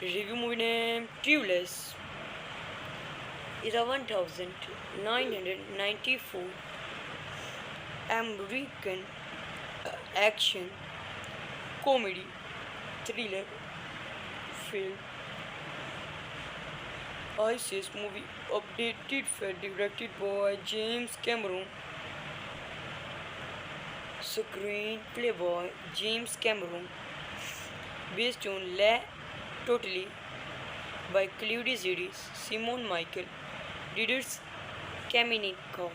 Review movie name Clueless. Is a 1994 American action comedy thriller film. ISIS movie updated film directed by James Cameron. Screenplay by James Cameron. Based on La Totally by Claude Zedis, Simon Michael, Didier Kamenikov.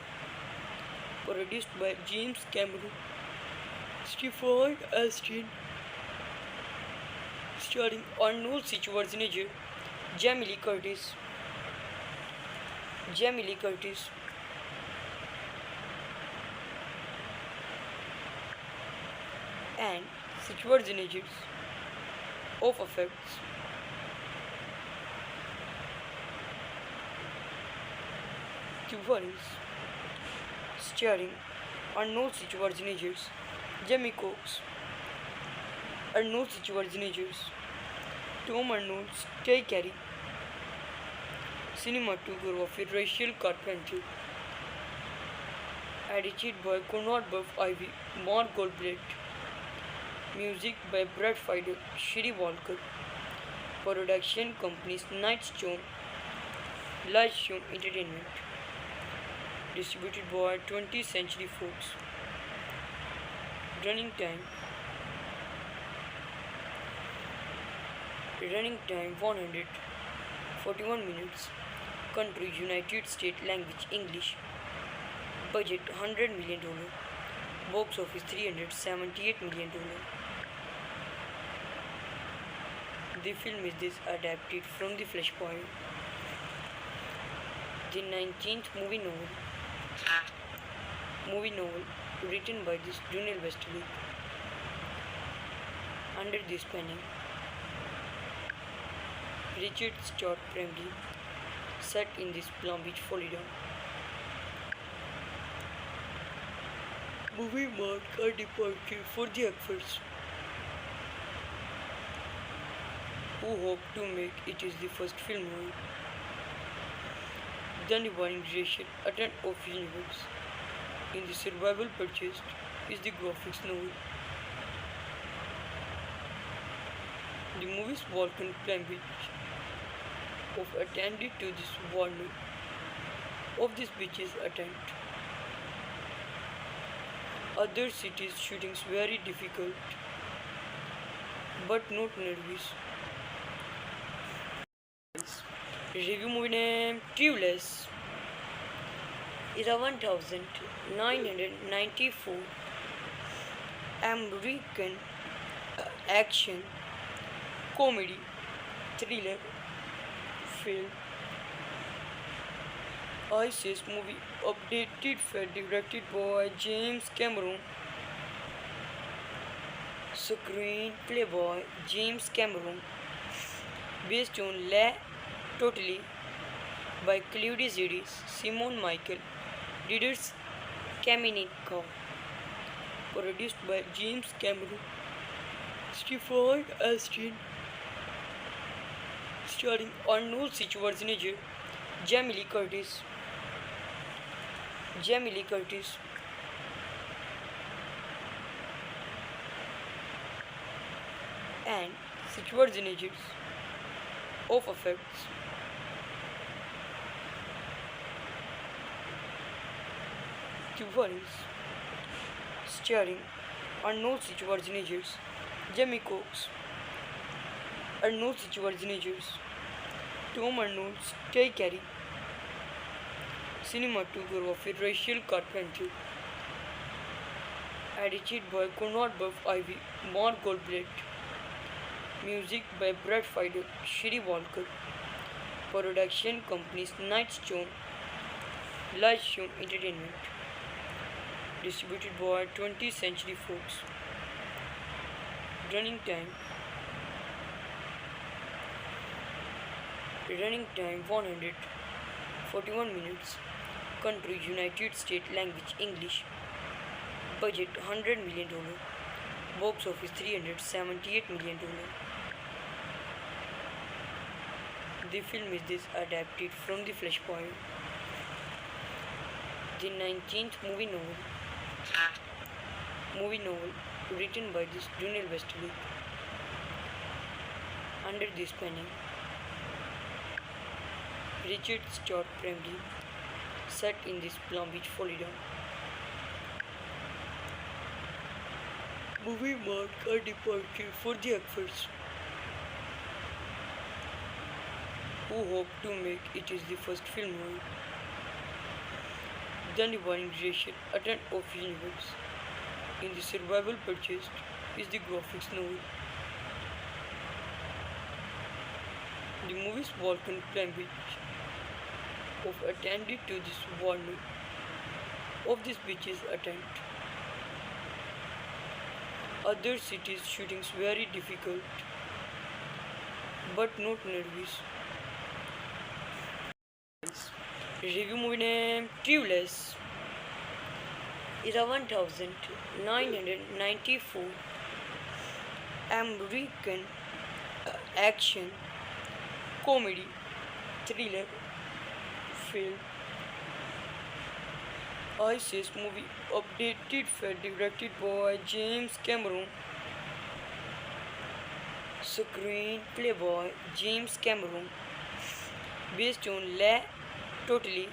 Produced by James Cameron, Stephen Astin, starring Arnold Schwarzenegger, Jamie Lee Curtis, and Schwarzenegger of effects. Cubanis, starring Arnold Schwarzenegger, Jamie Cox, Arnold Schwarzenegger, Tom Arnold, Tay Carey, cinematography Rachel Carpenter, edited by Conrad Buff Ivy, Mark Goldblatt, music by Brad Fiedel, Shiri Walker, production companies Nightstone, Lightstone Entertainment, distributed by 20th Century Fox. Running time 141 minutes. Country United States. Language English. Budget $100 million. Box office $378 million. The film is adapted from the Flashpoint, the 19th movie novel written by this Daniel Westerly under this penning. Richard Scott Primley, set in this Palm Beach, Florida. Movie marked a departure for the actors, who hope to make it is the first film noir. The dividing creation attempt of universe in the survival purchased is the graphics novel. The movie's Vulcan Plumage of attended to this warning of this bitch's attempt. Other cities shootings very difficult, but not nervous. Review movie name Clueless. Is a 1994 American action comedy thriller film. ISIS movie updated film directed by James Cameron. Screenplay by James Cameron. Based on La Totally by Claude Zedis, Simon Michael, Didier Kamenikov. Produced by James Cameron, Stephen Astin, starring Arnold Schwarzenegger, Jamie Lee Curtis, and Schwarzenegger of effects. Cubanis, starring Arnold Schwarzenegger, Jamie Cox, Tom Arnold, Tay Carey, cinematography Rachel Carpenter, edited by Conrad Buff Ivy, Mark Goldblatt, music by Brad Fiedel, Shiri Walker, production companies Nightstone, Lightstone Entertainment, distributed by 20th Century Fox. Running time 141 minutes. Country United States. Language English. Budget $100 million. Box office $378 million. The film is adapted from the Flashpoint, the 19th movie novel written by this Daniel Wesley under the spanning Richard Scott Bramley, set in this Palm Beach, Florida. Movie marked a departure for the actors, who hoped to make it is the first film noir than the Warren creation attempt of universe. In the survival purchased is the graphics novel. The movie's Vulcan Plumage of attended to this warning of this beach's attempt. Other cities shootings very difficult but not nervous. Review movie name Clueless. Is a 1994 American action comedy thriller film. ISIS movie updated film directed by James Cameron. Screenplay by James Cameron. Based on La Totally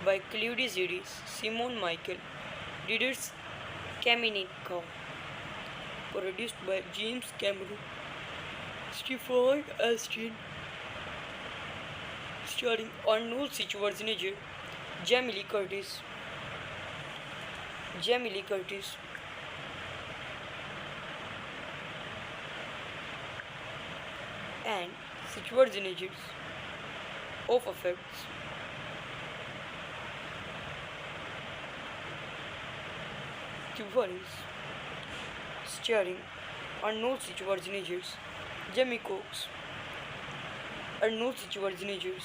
by Claude Zidis, Simon Michael, Didier Kamenikov. Produced by James Cameron. Stephen Astin. Starring Arnold Schwarzenegger, Jamie Lee Curtis, and Schwarzenegger of effects. Difference. Starring Arnold Schwarzenegger, Jamie Cox, Arnold Schwarzenegger,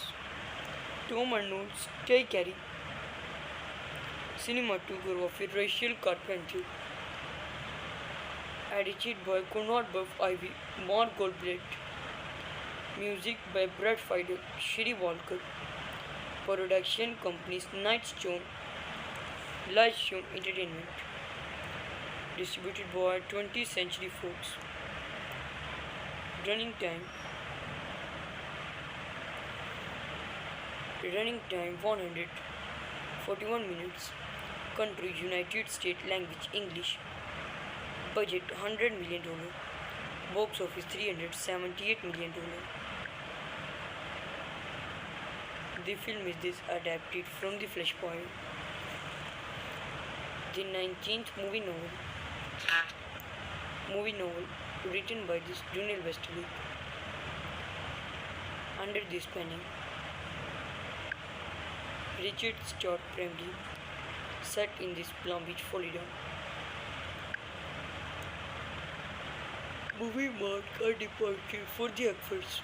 Tom Arnold, Tay Carey. Cinematography Rachel Carpenter. Edited by Conrad Buff Ivy, Mark Goldblatt. Music by Brad Fiedel, Shiri Walker. Production companies Nightstone, Lightstone Entertainment. Distributed by 20th Century Fox. Running time 141 minutes. Country United States. Language English. Budget $100 million. Box office $378 million. The film is adapted from the Flashpoint, the 19th movie novel written by this Daniel Wesley under the spanning Richard Scott Bramley, set in this Palm Beach, Florida. Movie marked a departure for the actors,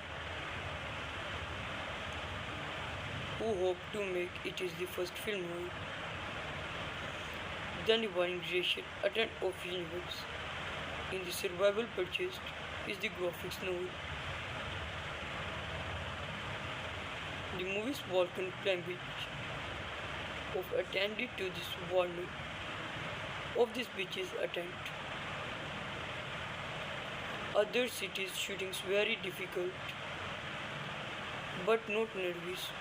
who hoped to make it is the first film noir than the Warren creation attempt of universe. In the survival purchased is the graphics novel. The movie's Vulcan Plumage of attended to this warning of this beach's attempt. Other cities shootings very difficult but not nervous.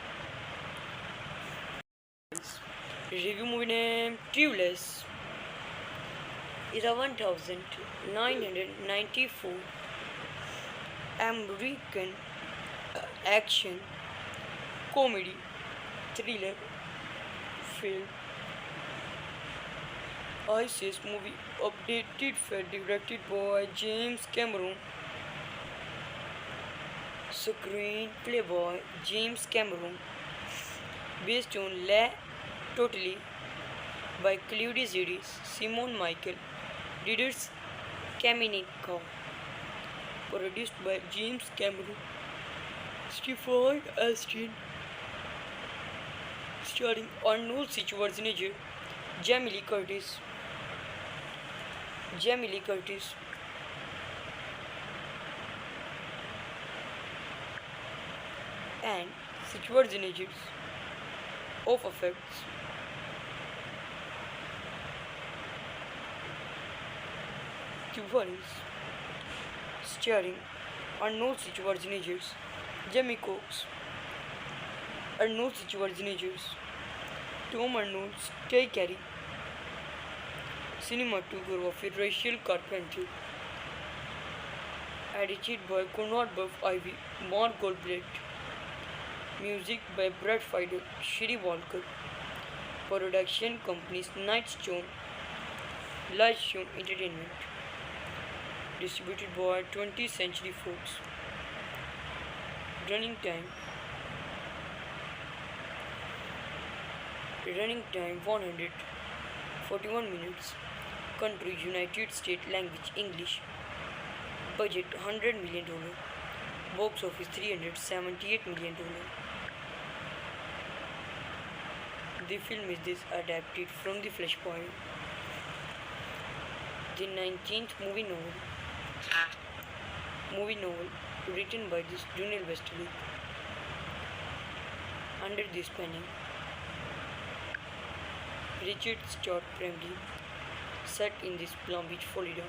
Review movie name Clueless. Is a 1994 American action comedy thriller film. ISIS movie updated film directed by James Cameron. Screenplay by James Cameron. Based on La Totally by Claude Zidis, Simon Michael, Didier Kamenikov. Produced by James Cameron. Stephen Astin. Starring Arnold Schwarzenegger, Jamie Lee Curtis, and situations of effects Cubanis starring Arnold Schwarzenegger, Jamie Cox, Arnold Schwarzenegger, Tom Arnold, Tay Carey, cinematography Rachel Carpenter, edited by Conrad Buff Ivy, Mark Goldblatt, music by Brad Fiedel, Shiri Walker, production companies Nightstone, Lightstone Entertainment, distributed by 20th Century Fox. Running time 141 minutes. Country United States. Language English. Budget $100 million. Box office $378 million. The film is adapted from the Flashpoint, the 19th movie novel written by this Daniel Westerly. Under this panel, Richard Scott Bramley, set in this Palm Beach, Florida.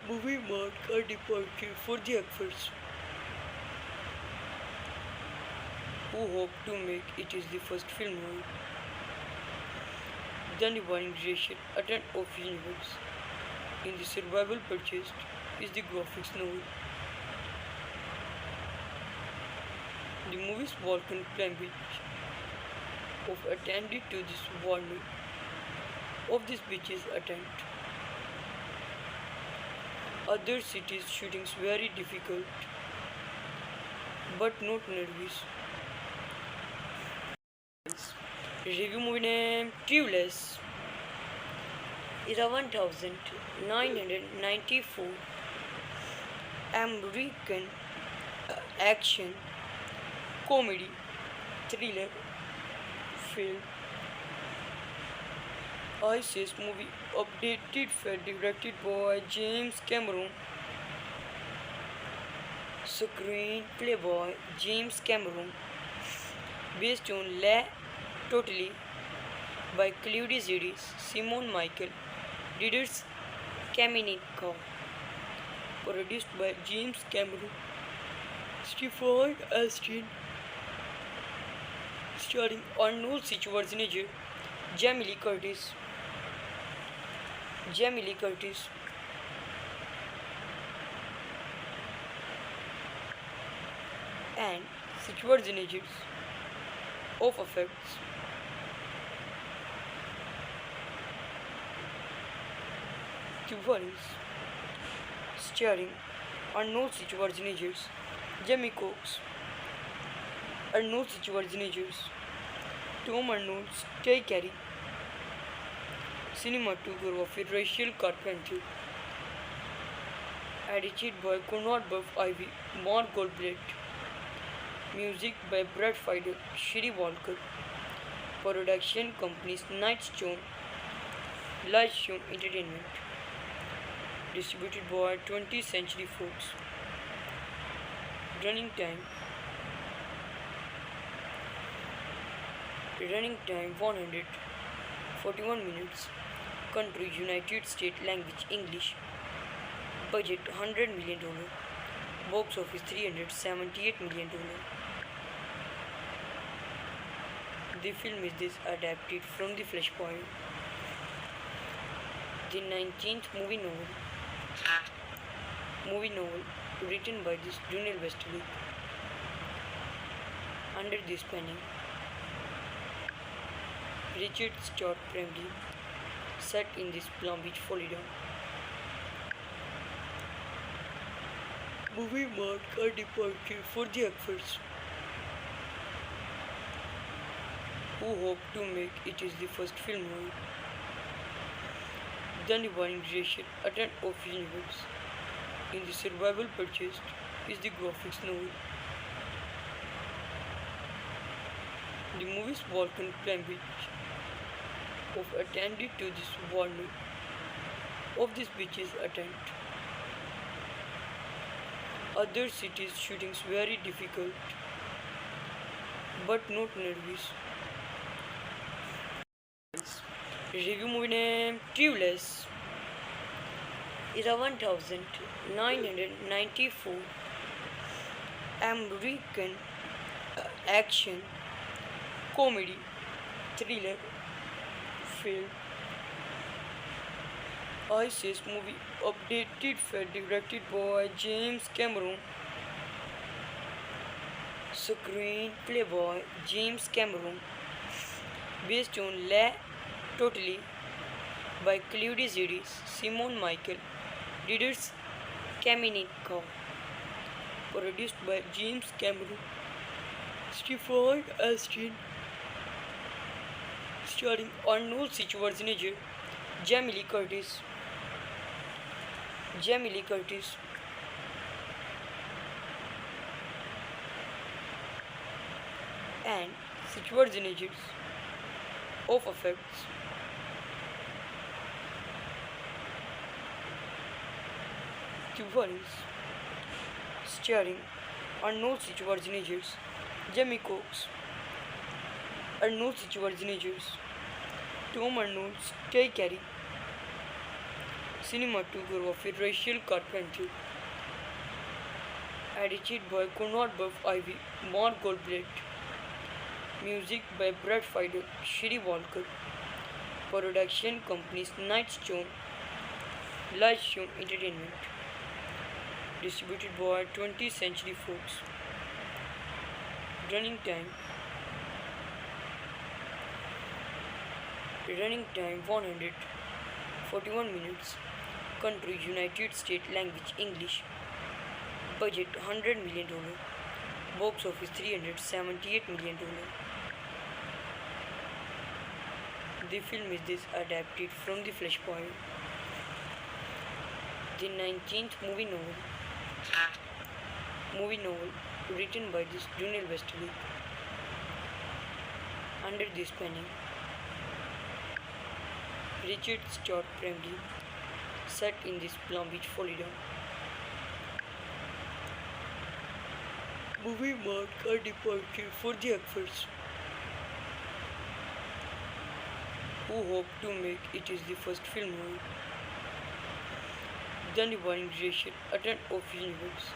Movie marked a departure for the actors, who hope to make it is the first film noir. The dividing creation attempt of universe in the survival purchased is the graphics novel. The movie's Vulcan Plumage of attended to this warning of this beach's attempt. Other cities shootings very difficult, but not nervous. Review movie name Clueless. Is a 1994 American action comedy thriller film. ISIS movie updated film directed by James Cameron. Screenplay by James Cameron. Based on La Totally by Claude Zedis, Simon Michael, Didier Kamenikov. Produced by James Cameron, Stephen Astin, starring Arnold Schwarzenegger, Jamie Lee Curtis, and Schwarzenegger of effects. Cubanis starring Arnold Schwarzenegger, Jamie Cox, Arnold Schwarzenegger, Tom Arnold, Tay Carey, cinematography Rachel Carpenter, edited by Conrad Buff Ivy, Mark Goldblatt, music by Brad Fiedel, Shiri Walker, production companies Nightstone, Lightstone Entertainment, distributed by 20th Century Fox. Running time 141 minutes. Country United States. Language English. Budget $100 million. Box office $378 million. The film is adapted from the Flashpoint, the 19th movie novel written by this Daniel Westerly. Under this panel, Richard Scott Bramley, set in this Palm Beach, Florida. Movie marked a departure for the actors, who hope to make it is the first film noir. The dividing creation attempt of universe in the survival purchased is the graphics novel. The movie's Vulcan Plumage of attended to this warning of this beach's attempt. Other cities shootings very difficult, but not nervous. Review movie name Clueless. Is a 1994 American action comedy thriller film. ISIS movie updated film directed by James Cameron. Screenplay by James Cameron. Based on La Totally by Claude Zidis, Simon Michael, Didier Kamenikov. Produced by James Cameron, Stephen Astin, starring Arnold Schwarzenegger, Jamie Lee Curtis, and Schwarzenegger of effects. Cubanis, starring Arnold Schwarzenegger, Jamie Cox, Arnold Schwarzenegger, Tom Arnold, Tay Carey, cinematography Rachel Carpenter, edited by Conrad Buff Ivy, Mark Goldblatt, music by Brad Fiedel, Shiri Walker, production companies Nightstone, Lightstone Entertainment, distributed by 20th Century Fox. Running time 141 minutes. Country United States. Language English. Budget $100 million. Box office $378 million. The film is adapted from the Flashpoint, the 19th movie novel written by this Donald Westerly under this penning. Richard Scott primarily set in this Palm Beach, Florida. Movie marked a departure for the actors, who hope to make it is the first film noir. The dividing generation attempt of universe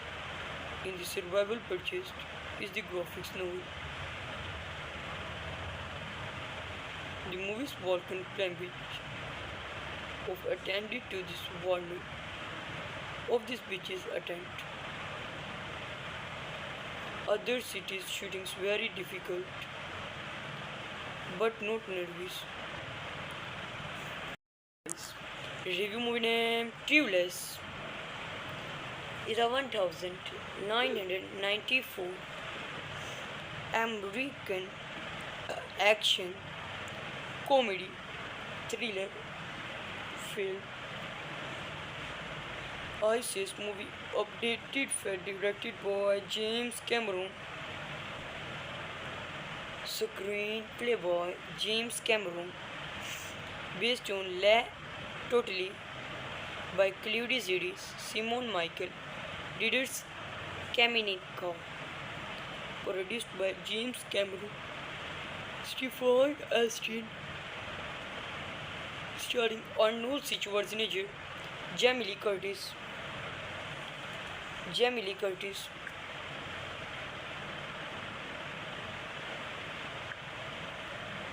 in the survival purchased is the graphics novel. The movie's Vulcan Palm Beach of attended to this warning of this beach's attempt. Other cities shootings very difficult, but not nervous. Review movie name Clueless. Is a 1994 American action comedy thriller film. ISIS movie updated film directed by James Cameron. Screenplay by James Cameron. Based on La Totally by Claude Zidis, Simon Michael, Didier Kamenikov. Produced by James Cameron, Stephen Astin, starring Arnold Schwarzenegger, Jamie Lee Curtis,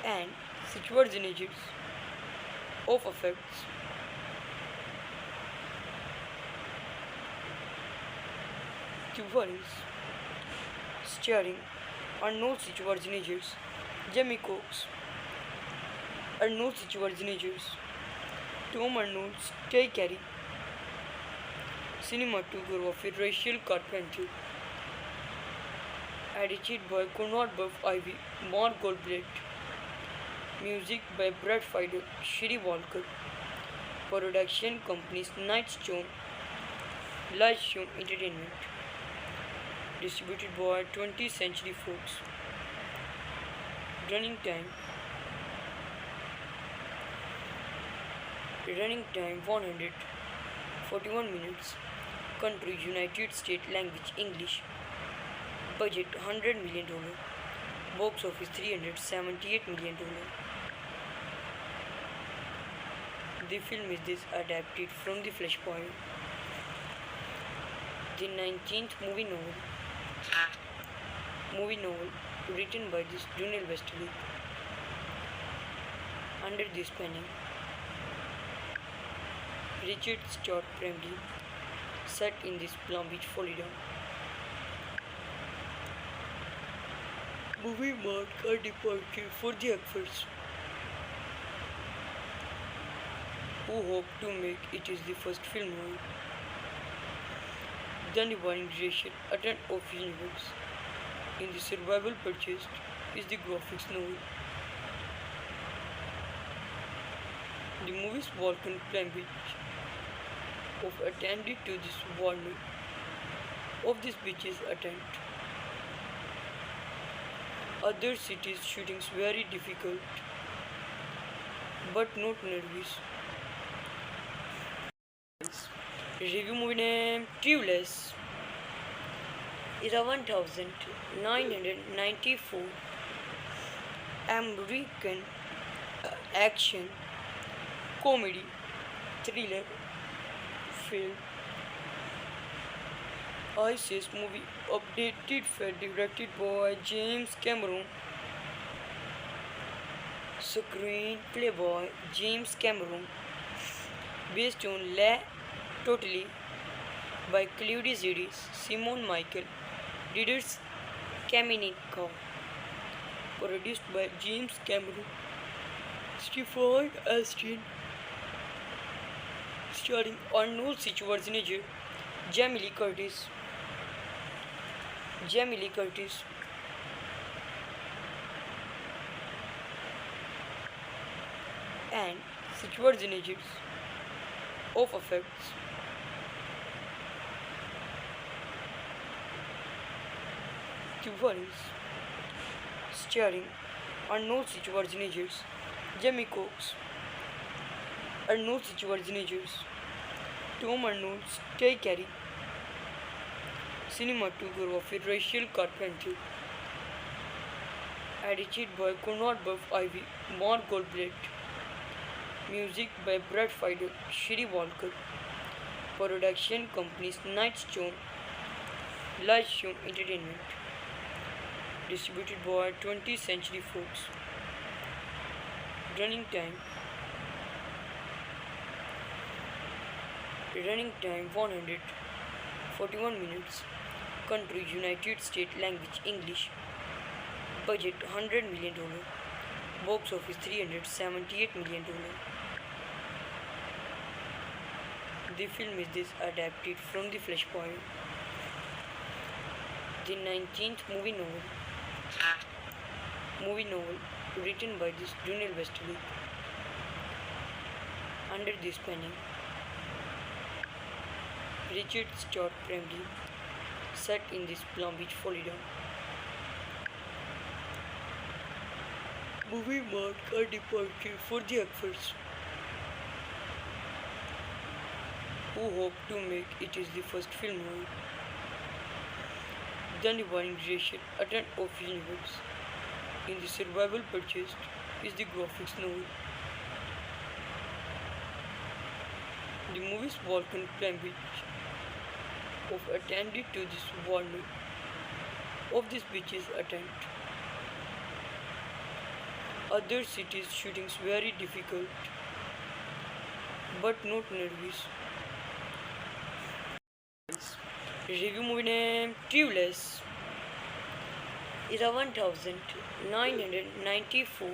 and Schwarzenegger of effects. Cubanis, starring Arnold Schwarzenegger, Jamie Cox, Tom Arnold, Tay Carey, cinematography Rachel Carpenter, edited by Conrad Buff Ivy, Mark Goldblatt, music by Brad Fiedel, Shiri Walker, production companies Nightstone, Lightstone Entertainment, distributed by 20th Century Fox. Running time 141 minutes. Country United States. Language English. Budget $100 million. Box office $378 million. The film is adapted from the Flashpoint, the 19th movie novel written by this Daniel Wesley. Under this penning, Richard Scott Bramley, set in this Palm Beach, Florida. Movie marked a departure for the actors, who hoped to make it is the first film noir than the Warren creation attempt of universe. In the survival purchased is the graphics novel. The movie's Vulcan Beach of attended to this warning of this beach's attempt. Other cities shootings very difficult but not nervous. Review movie name Clueless. Is a 1994 American action comedy thriller film. ISIS movie updated film directed by James Cameron. Screenplay by James Cameron. Based on La Totally by Claude Zidis, Simon Michael, Didier Kamenikov. Produced by James Cameron, Stephen Astin. Starring Arnold Schwarzenegger, Jamie Lee Curtis, and Schwarzenegger of effects. Difference. Starring Arnold Schwarzenegger, Jamie Cox, Arnold Schwarzenegger, Tom Arnold, Tay Carey. Cinematography Rachel Carpenter. Edited by Conrad Buff Ivy, Mark Goldblatt. Music by Brad Fiedel, Shiri Walker. Production companies Nightstone, Lightstone Entertainment. Distributed by 20th Century Fox. Running time 141 minutes. Country United States. Language English. Budget $100 million. Box office $378 million. The film is adapted from the Flashpoint, the 19th movie novel written by this Daniel Wesley. Under this penning, Richard Scott Bramley, set in this Palm Beach, Florida. Movie marked a departure for the actors, who hoped to make it is the first film noir than the Warren creation attempt of universe. In the survival purchased is the graphics novel. The movie's Vulcan Beach of attended to this warning of this beach's attempt. Other cities shootings very difficult but not nervous. Review movie name Clueless. Is a 1994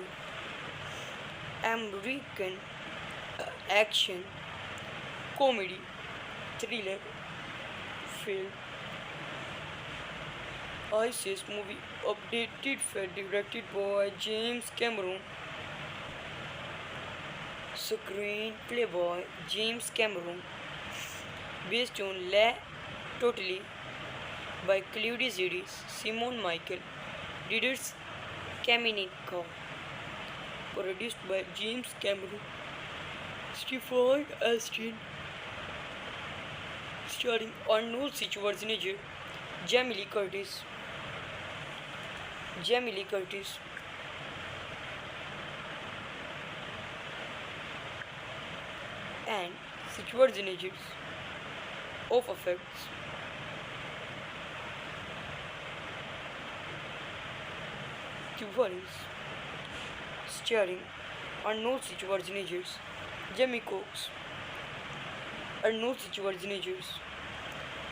American action comedy thriller film. ISIS movie updated film directed by James Cameron. Screenplay by James Cameron. Based on La Totally by Claude Zidis, Simon Michael, Didier Kamenikov. Produced by James Cameron, Stephen Astin. starring Arnold Schwarzenegger, Jamie Lee Curtis, Jamie Lee Curtis, and Schwarzenegger's of effects. Tuvalis, starring Arnold Schwarzenegger's Jamie Cox, Arnold Schwarzenegger's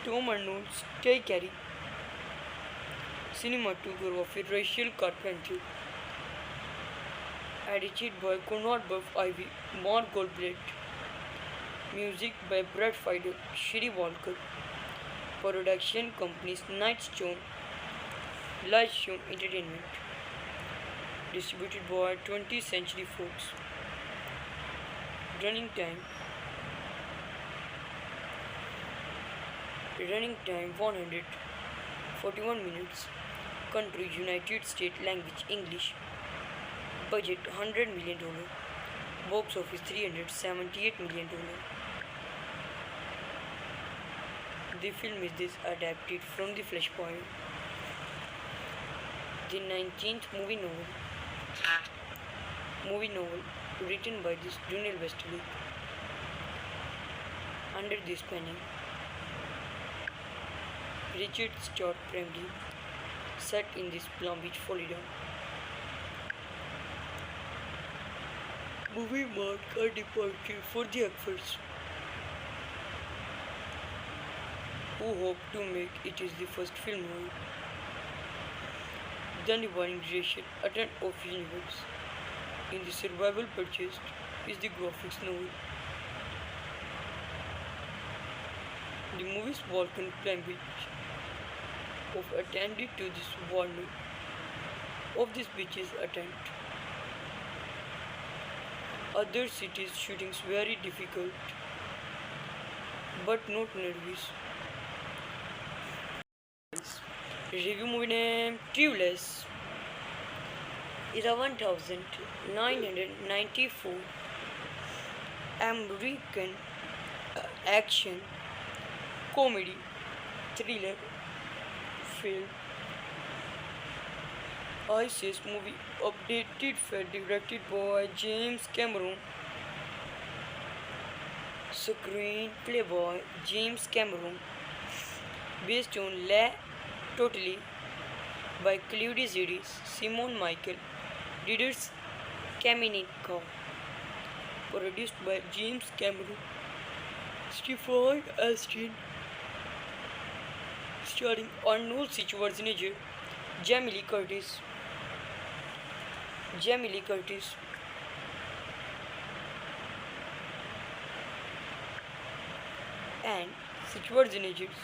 Tom Arnold's Tay Carey, cinematography Rachel Carpenter, edited by Conrad Buff Ivy, Mark Goldblatt, music by Brad Fiedel, Shri Walker, production companies Nightstone, Lightstone Entertainment, distributed by 20th Century Fox. Running time 141 minutes. Country United States. Language English. Budget $100 million. Box office $378 million. The film is adapted from the Flashpoint, the 19th movie novel written by this Daniel Westerly. Under this panel, Richard Scott Bramley, set in this Palm Beach, Florida. Movie marked a departure for the actors, who hope to make it is the first film noir. The dividing generation attempt of universe in the survival purchased is the graphics novel. The movie's Vulcan Plumage of attended to this warning of this beach's attempt. Other cities shootings very difficult, but not nervous. Review movie name Clueless. 11,994 American action comedy thriller film. ISIS movie updated for directed by James Cameron. Screenplay by James Cameron. Based on La Totally by Claude Zidis, Simon Michael, Didier Kamenikov. Produced by James Cameron, Stephen Astin, starring Arnold Schwarzenegger, Jamie Lee Curtis, and Schwarzenegger's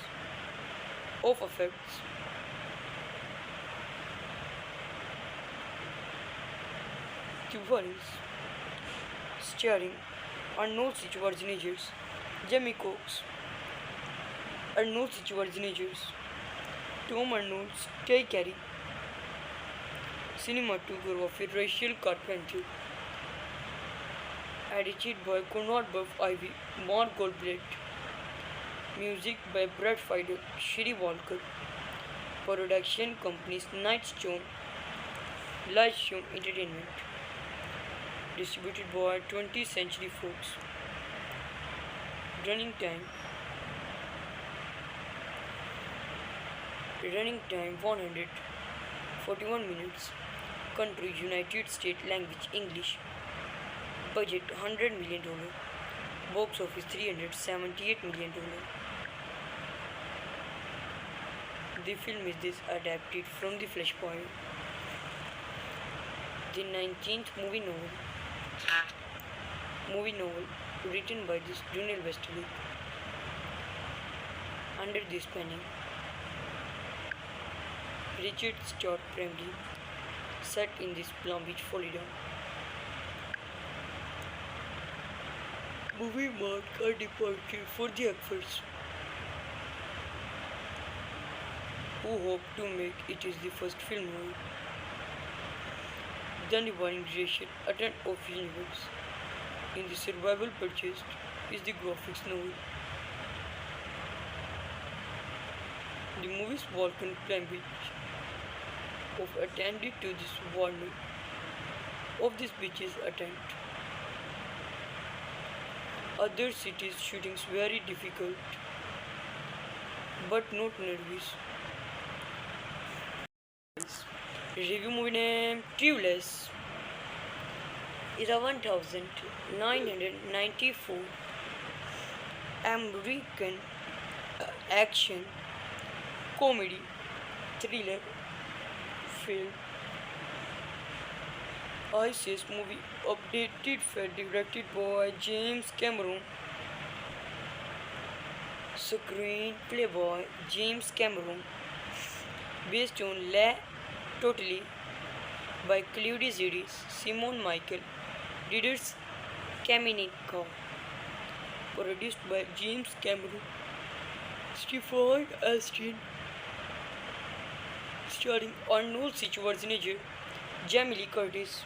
of effects. Tuvalis, starring Arnold Schwarzenegger's Jamie Cox, Arnold Schwarzenegger's Tom Arnold's Tay Carey, cinematography Rachel Carpenter, edited by Conrad Buff Ivy, Mark Goldblatt, music by Brad Fiedel, Shri Walker, production companies Nightstone, Lightstone Entertainment, distributed by 20th Century Fox. Running time 141 minutes. Country United States. Language English. Budget $100 million. Box office $378 million. The film is adapted from the Flashpoint, the 19th movie novel written by this Daniel Westerly. Under this panel, Richard Scott Bramley, set in this Palm Beach, Florida. Movie marked a departure for the actors, who hope to make it is the first film noir. The dividing generation attempt of universe in the survival purchased is the graphics novel. The movie's Vulcan Cambridge of attended to this warning of this beach's attempt. Other cities shootings very difficult but not nervous. Review movie name Clueless is a 1994 American action comedy thriller film. ISIS movie updated film directed by James Cameron. Screenplay by James Cameron. Based on La Totally by Claude Zidis, Simon Michael, Didier Kamenikov. Produced by James Cameron. Stephen Astin. Starring Arnold Schwarzenegger, Jamie Lee Curtis,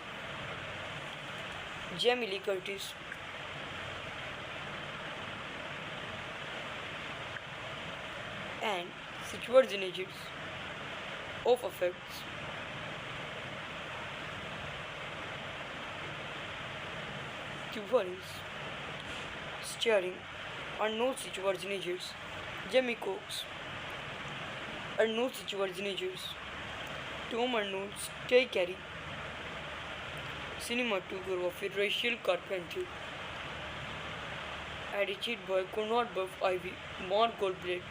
and Schwarzenegger of effects. Cubanis, starring Arnold Schwarzenegger, Jamie Cox, Arnold Schwarzenegger, Tom Arnold, Tay Carey, cinematography Rachel Carpenter, edited by Conrad Buff Ivy, Mark Goldblatt,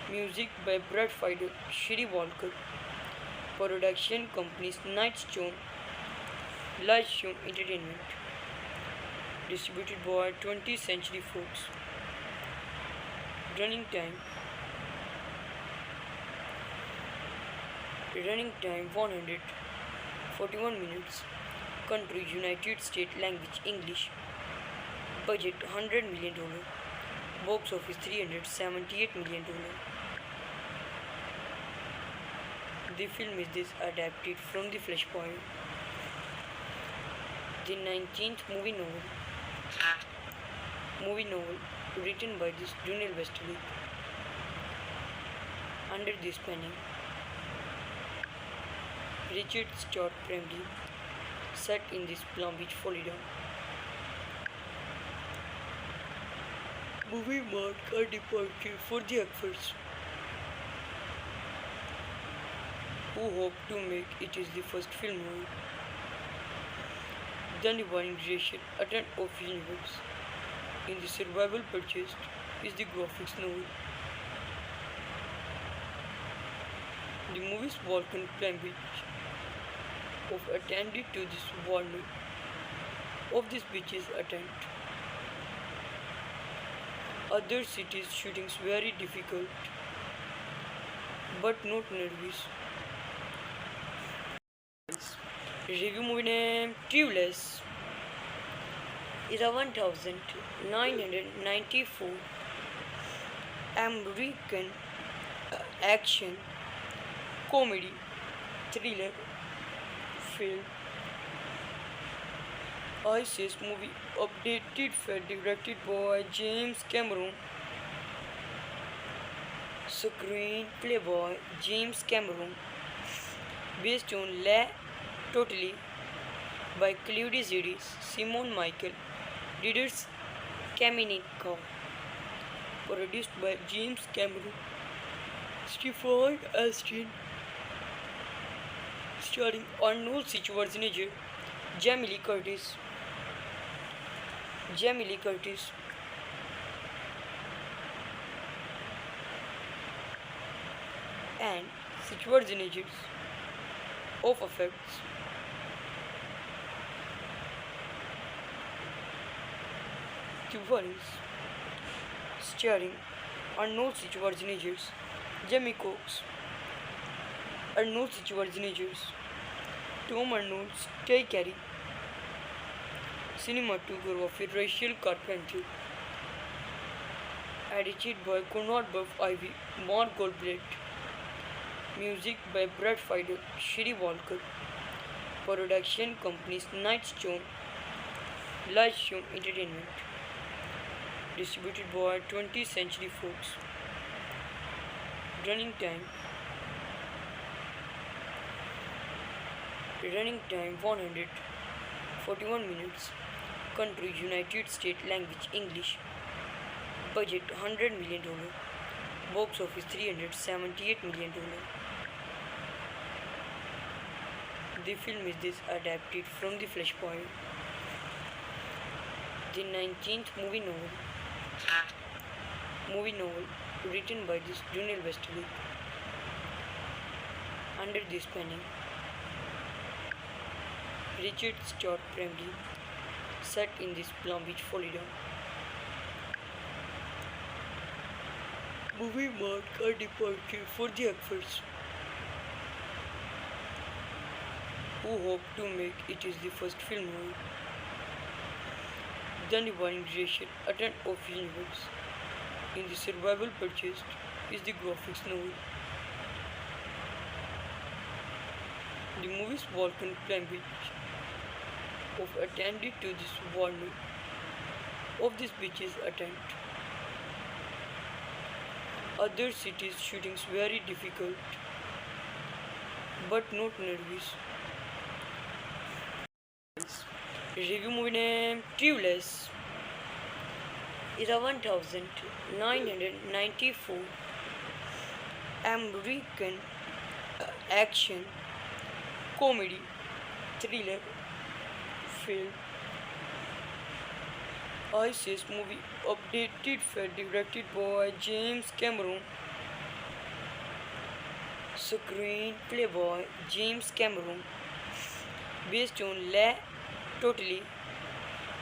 music by Brad Fiedel, Shiri Walker, production companies Nightstone, Lightstone Entertainment, distributed by 20th Century Fox. Running time 141 minutes. Country United States. Language English. Budget $100 million. Box office $378 million. The film is adapted from the Flashpoint, the 19th movie novel written by Donald Westerly. Under this penning, Richard Scott Bramley, set in this Palm Beach, Florida. Movie marked a departure for the actors, who hope to make it is the first film noir. The Divine Creation attempt of universe in the survival purchased is the graphics novel. The movie's Vulcan Cambridge of attended to this warning of this beach's attempt. Other cities shootings very difficult but not nervous. Review movie name Clueless is a 1994 American action comedy thriller film. ISIS movie updated film directed by James Cameron. Screenplay by James Cameron. Based on La Totally by Claude Zidis, Simon Michael, Didier Kamenikov. Produced by James Cameron. Stephen Astin. Starring Arnold Schwarzenegger, Jamie Lee Curtis, and Schwarzenegger of effects. Cubanis, starring Arnold Schwarzenegger, Jamie Cox, Tom Arnold, Tay Carey, cinematography Rachel Carpenter, edited by Conrad Buff Ivy, Mark Goldblatt, music by Brad Fiedel, Shiri Walker, production companies Nightstone, Lightstone Entertainment, distributed by 20th Century Fox. running time 141 minutes. Country United States. Language English. Budget $100 million. Box office $378 million. The film is adapted from the Flashpoint, the 19th movie novel written by this Daniel Westerly. Under the spanning, Richard Scott Bramley, set in this Palm Beach, Florida. Movie marked a departure for the actors, who hoped to make it is the first film noir. The Divine Creation attempt of universe in the survival purchased is the graphics novel. The movie's Vulcan Plumage of attended to this warning of this beach's attempt. Other cities shootings very difficult but not nervous. Review movie name Clueless. Is a 1994 American action comedy thriller film. ISIS movie updated film directed by James Cameron. Screenplay by James Cameron. Based on La Totally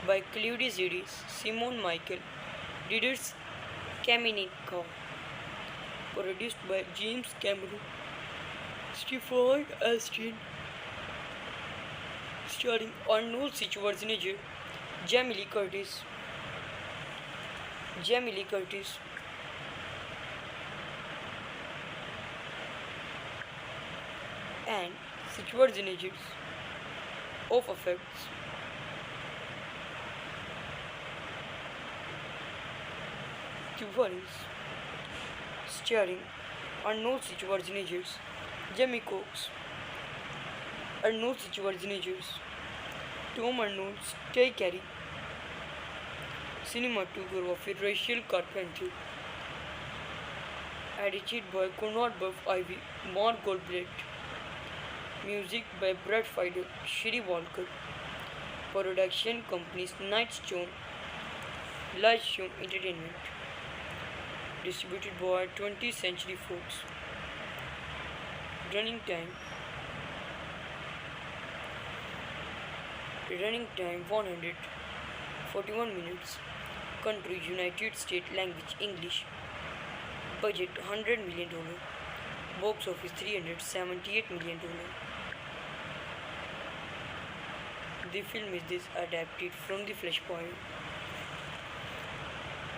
by Claude Zidis, Simon Michael, Didier Kamenikov. Produced by James Cameron, Stephen Astin. Starring Arnold Schwarzenegger, Jamie Lee Curtis, and Schwarzenegger of effects. Difference. Starring Arnold Schwarzenegger, Jamie Cox, Arnold Schwarzenegger, Tom Arnold, Tay Carey. Cinematography Rachel Carpenter. Edited by Conrad Buff Ivy, Mark Goldblatt. Music by Brad Fiedel, Shiri Walker. Production companies Nightstone, Lightstone Entertainment. Distributed by 20th Century Fox. Running time 141 minutes. Country United States. Language English. Budget $100 million. Box office $378 million. The film is adapted from the Flashpoint,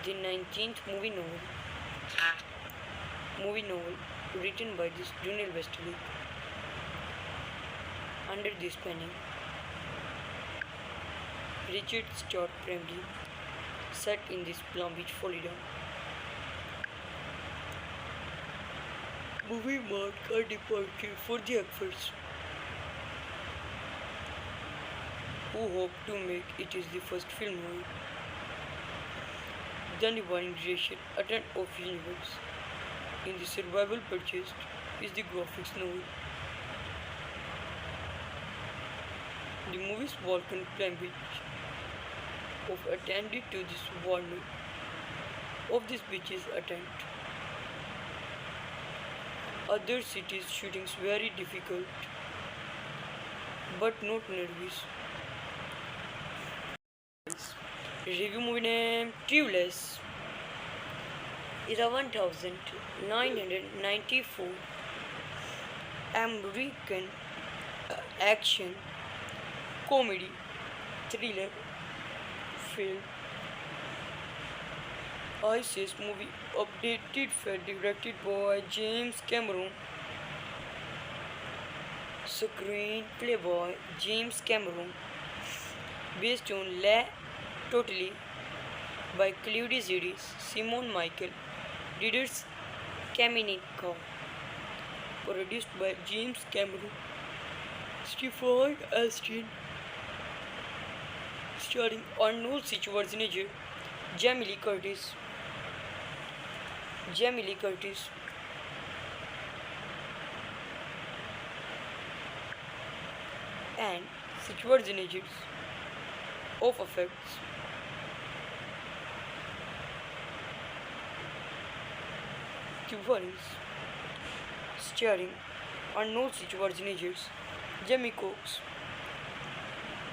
the 19th movie novel written by this Daniel Westerly. Under the spanning, Richard Scott Bramley, set in this Palm Beach, Florida. Movie marked a departure for the actors, who hoped to make it is the first film noir. The Divine Creation attempt of universe in the survival purchased is the graphics novel. The movie's Vulcan Plumage of attended to this warning of this beach's attempt. Other cities shootings very difficult but not nervous. Review movie name Clueless. Is a 1994 American action comedy thriller film. ISIS movie updated film directed by James Cameron. Screenplay by James Cameron. Based on La Totally by Claude Zidis, Simon Michael, Didier Kaminenko, produced by James Cameron, Stephen Astin, starring Arnold Schwarzenegger, Jamie Lee Curtis, and Schwarzenegger's of effects. Difference, starring Arnold Schwarzenegger's Jamie Cox,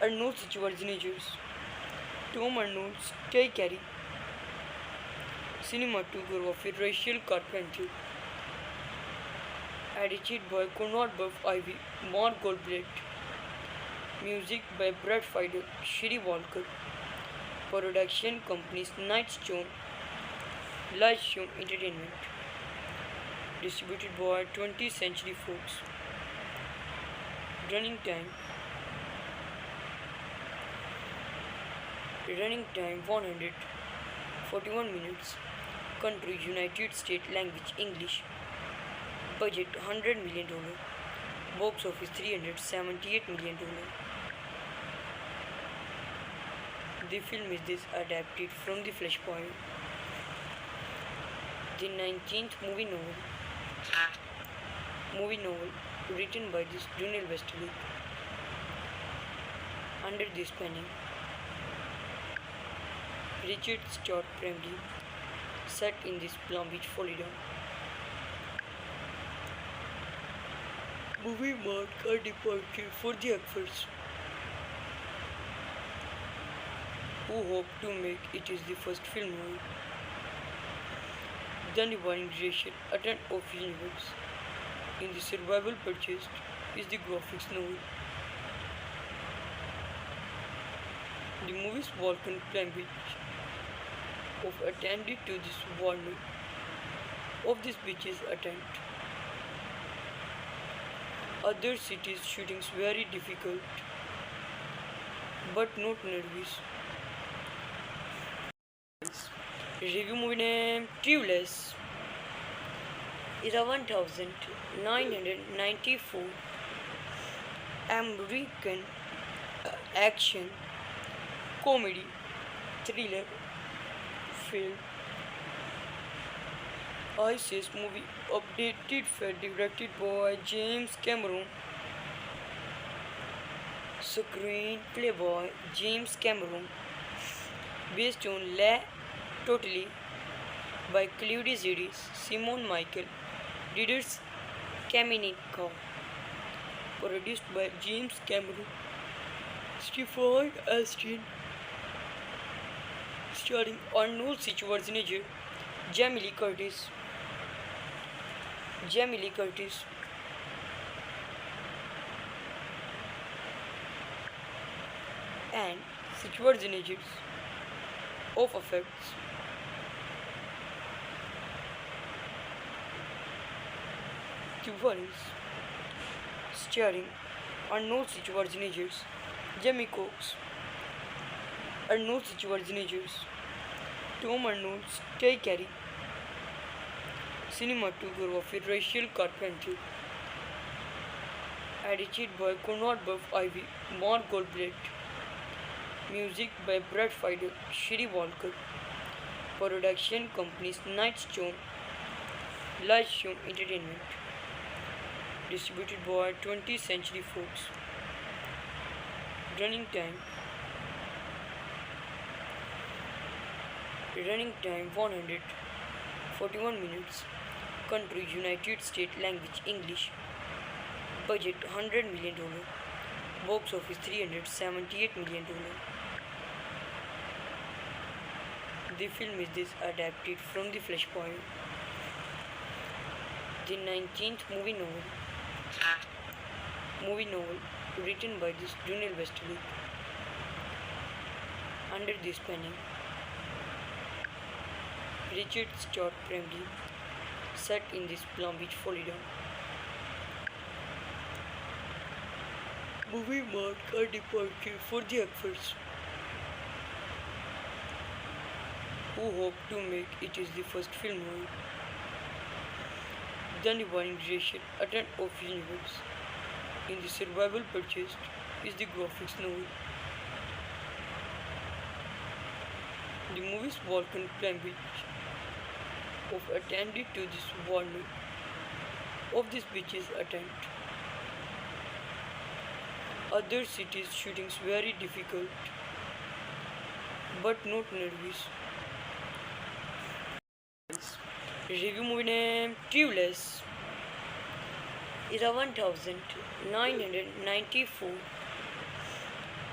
Arnold Schwarzenegger's Tom Arnold's Tay Carey, cinematography Rachel Carpenter, edited by Conrad Buff Ivy, Mark Goldblatt, music by Brad Fiedel, Shiri Walker, production companies Nightstone, Lightstone Entertainment, distributed by 20th Century Fox. Running time 141 minutes. Country United States. Language English. Budget $100 million. Box office $378 million. The film is adapted from the Flashpoint, the 19th movie novel written by this Daniel Westerly. Under this penning, Richard Scott Bramley, set in this Palm Beach, Florida. Movie marked a departure for the actors, who hope to make it is the first film noir. The dividing generation attempt of universe in the survival purchased is the graphics novel. The movie's Vulcan Plumage of attended to this warning of this beach's attempt. Other cities shootings very difficult, but not nervous. Review movie name Clueless. 11,994 American action comedy thriller film. ISIS movie updated for directed by James Cameron. Screenplay by James Cameron. Based on La Totally by Claude Zedis, Simon Michael, Readers Kaminenko, produced by James Cameron, Stephen Astin, starring Arnold Schwarzenegger, Jamie Lee Curtis, and Schwarzenegger's of effects. Difference, starring Arnold Schwarzenegger's Jamie Cox, Arnold Schwarzenegger's Tom Arnold's Tay Carey, cinematography Rachel Carpenter, edited by Conrad Buff Ivy, Mark Goldblatt, music by Brad Fiedel, Shiri Walker, production companies Nightstone, Lightstone Entertainment, distributed by 20th Century Fox. Running time 141 minutes. Country United States. Language English. Budget $100 million. Box office $378 million. The film is adapted from the Flashpoint, the 19th movie novel written by this Daniel Westerly. Under this penning, Richard Scott Bramley, set in this Palm Beach, Florida. Movie marked a departure for the actors, who hope to make it is the first film noir. The divine creation attempt of universe in the survival purchased is the graphics novel. The movie's Vulcan climate of attended to this warning of this beach's attempt. Other cities shootings very difficult but not nervous. Review movie name Clueless. 1994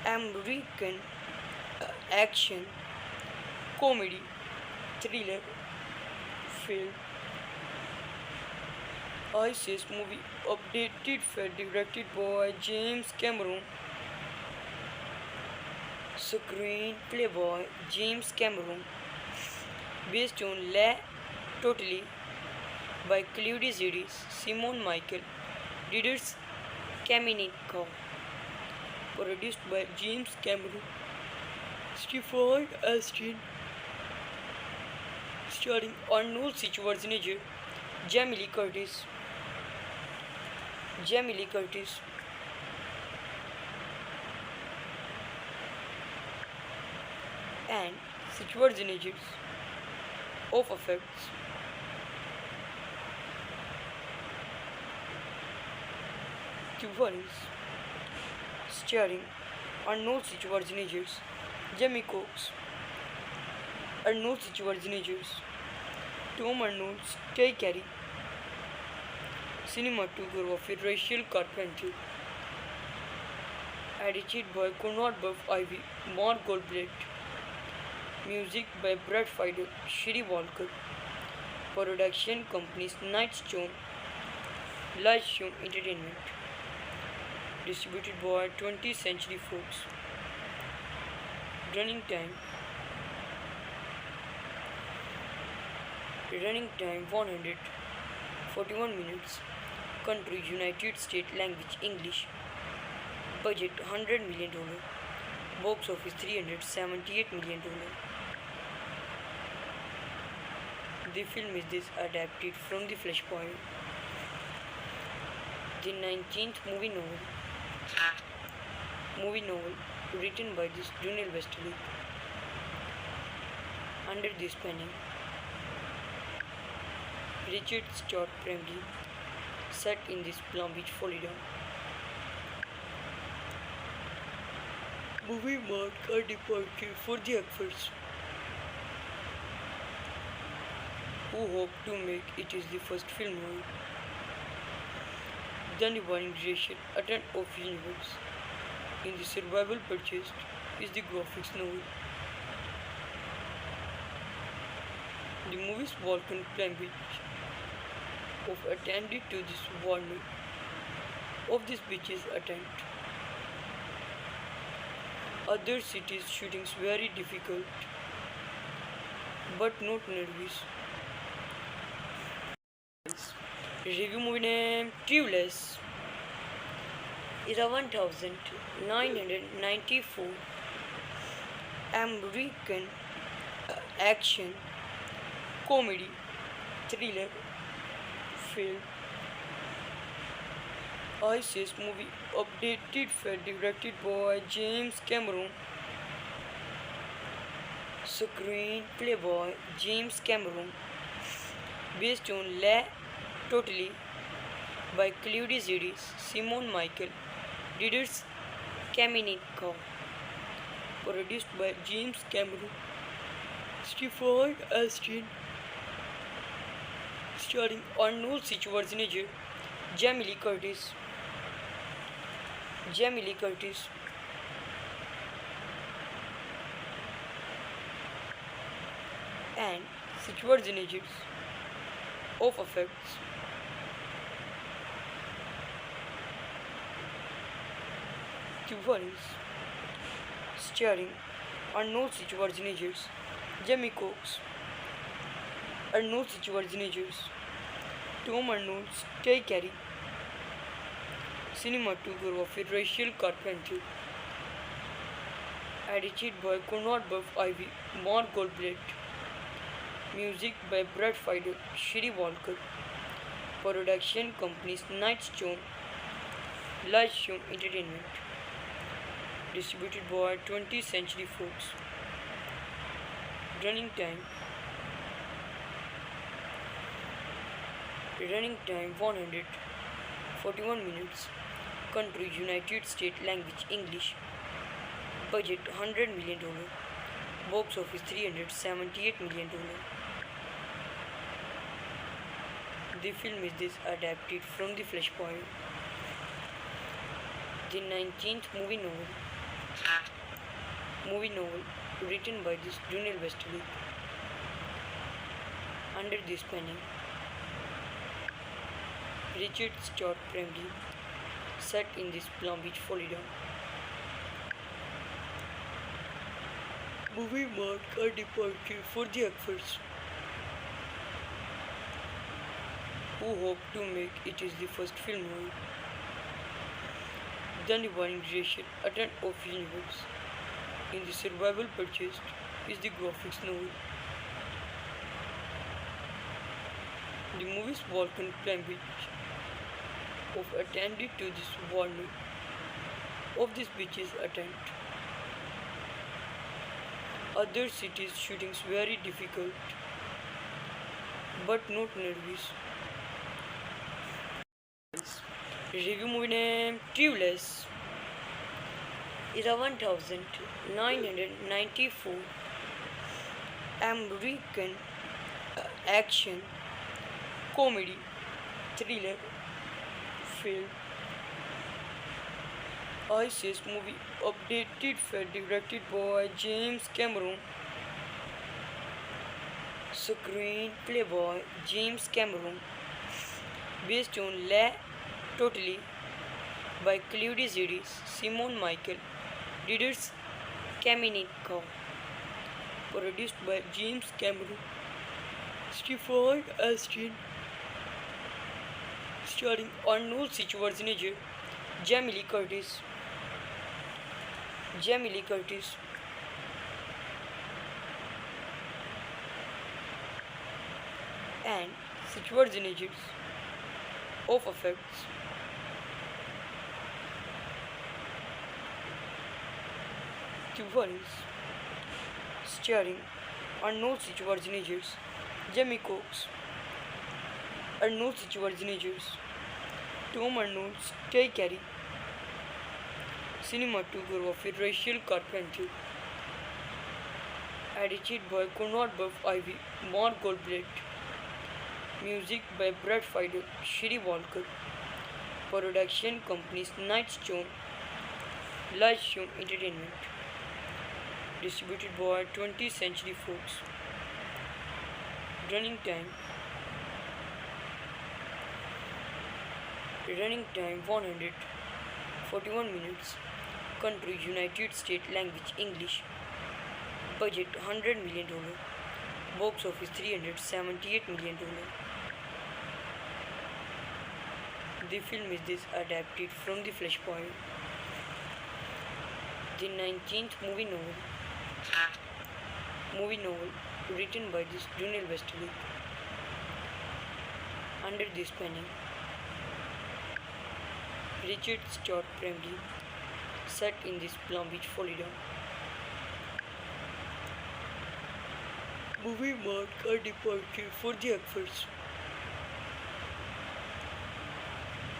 American action comedy thriller film. ISIS movie updated film directed by James Cameron. Screenplay by James Cameron. Based on La Totally by Claude Zidis, Simon Michael, Didier Kamenikov. Produced by James Cameron, Stephen Astin, starring Arnold Schwarzenegger, Jamie Lee Curtis, and Schwarzenegger of effects. Cubanis, starring Arnold Schwarzenegger, Jamie Cox, Arnold Schwarzenegger, Tom Arnold, Tay Carey, cinematography Rachel Carpenter, edited by Conrad Buff Ivy, Mark Goldblatt, music by Brad Fiedel, Shiri Walker, production companies Nightstone, Lightstone Entertainment, distributed by 20th Century Fox. Running time 141 minutes. Country United States. Language English. Budget $100 million. Box office $378 million. The film is adapted from the Flashpoint, the 19th movie novel written by this Donald Westerly under this penning. Richard Stark primarily set in this Palm Beach, Florida. Movie marked a departure for the actors, who hope to make it is the first film noir. The divine creation attempt of universe in the survival purchased is the graphics novel. The movie's Vulcan climate of attended to this warning of this beach's attempt. Other cities shootings very difficult but not nervous. Review movie name Clueless. 1994 American action comedy thriller film. ISIS movie updated film directed by James Cameron. Screenplay by James Cameron. Based on La Totally by Claude Zidis, Simon Michael, Didier Kamenikov. Produced by James Cameron, Stephen Astin, starring Arnold Schwarzenegger, Jamie Lee Curtis, and Schwarzenegger of effects. Cubanis, starring Arnold Schwarzenegger, Jamie Cox, Tom Arnold, Tay Carey, cinematography Rachel Carpenter, edited by Conrad Buff Ivy, Mark Goldblatt, music by Brad Fiedel, Shiri Walker, Production companies Nightstone, Lightstone Entertainment. Distributed by 20th Century Fox. Running time 141 minutes. Country United States. Language English. Budget $100 million. Box office $378 million. The film is adapted from the Flashpoint, the 19th movie novel written by this Daniel Westerly. Under this penning, Richard Scott Bramley, set in this Palm Beach, Florida. Movie marked a departure for the actors, who hoped to make it is the first film noir. Then the Warren creation attempt of universe in the survival purchased is the graphics novel. The movie's Vulcan Cambridge of attended to this warning of this beach's attempt. Other cities shootings very difficult but not nervous. Review movie name Clueless. 11,994 American action comedy thriller film. ISIS movie updated film directed by James Cameron. Screenplay by James Cameron. Based on La Totally by Claude Zidis, Simon Michael, Didier Kamenikov. Produced by James Cameron, Stephen Astin. Starring Arnold Schwarzenegger, Jamie Lee Curtis, and Schwarzenegger of effects. Difference. Starring Arnold Schwarzenegger, Jamie Cox, Arnold Schwarzenegger, Tom Arnold, Tay Carey. Cinematography Rachel Carpenter. Edited by Conrad Buff Ivy, Mark Goldblatt. Music by Brad Fiedel, Shiri Walker. Production companies Nightstone, Lightstone Entertainment. Distributed by 20th Century Fox. Running time 141 minutes. Country United States. Language English. Budget $100 million. Box office $378 million. The film is adapted from the Flashpoint, the 19th movie novel written by this Daniel Westerly. Under this penning, Richard Scott Bramley, set in this Palm Beach, Florida. Movie marked a departure for the actors,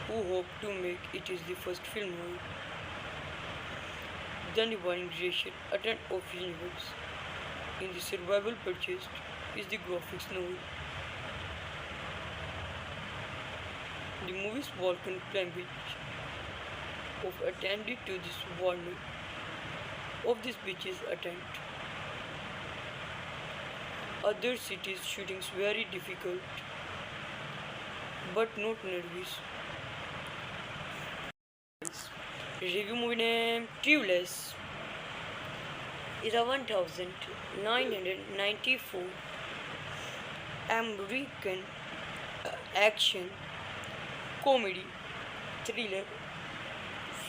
who hoped to make it is the first film noir. Then the Warren creation attempt of universe in the survival purchased is the graphics novel. The movie's Vulcan Cambridge of attended to this warning of this beach's attempt. Other cities shootings very difficult but not nervous. Review movie name Clueless. 11,994 American action comedy thriller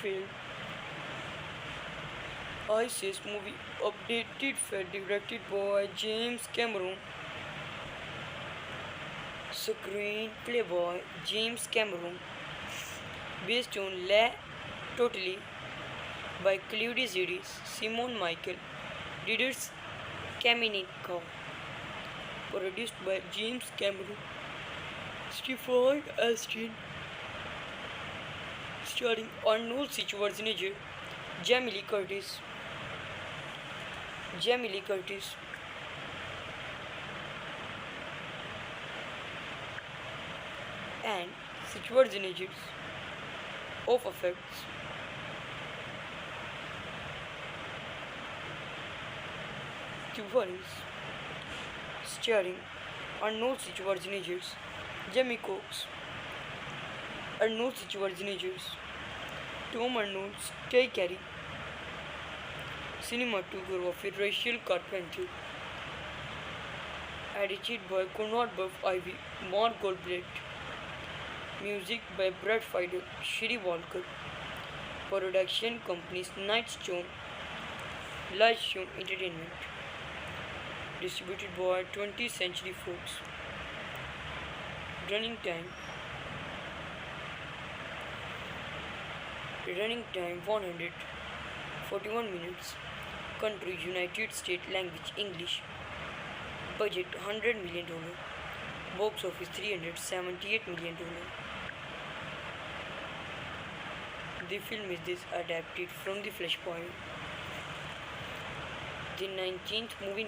film. ISIS movie updated film directed by James Cameron. Screenplay by James Cameron, based on La Totally by Claude Zidis, Simon Michael, Didier Kamenikov, produced by James Cameron, Stephen Astin, starring Arnold Schwarzenegger, Jamie Lee Curtis, and Schwarzenegger of effects. Tuvalis, starring Arnold Schwarzenegger, Jamie Cox, Arnold Schwarzenegger, Tom Arnold, Tay Carey, cinematography Rachel Carpenter, edited by Conrad Buff Ivy, Mark Goldblatt, music by Brad Fiedel, Shiri Walker, production companies Nightstone, Lightstone Entertainment, distributed by 20th Century Fox. Running time 141 minutes. Country United States. Language English. Budget $100 million. Box office $378 million. The film is adapted from the Flashpoint, the 19th movie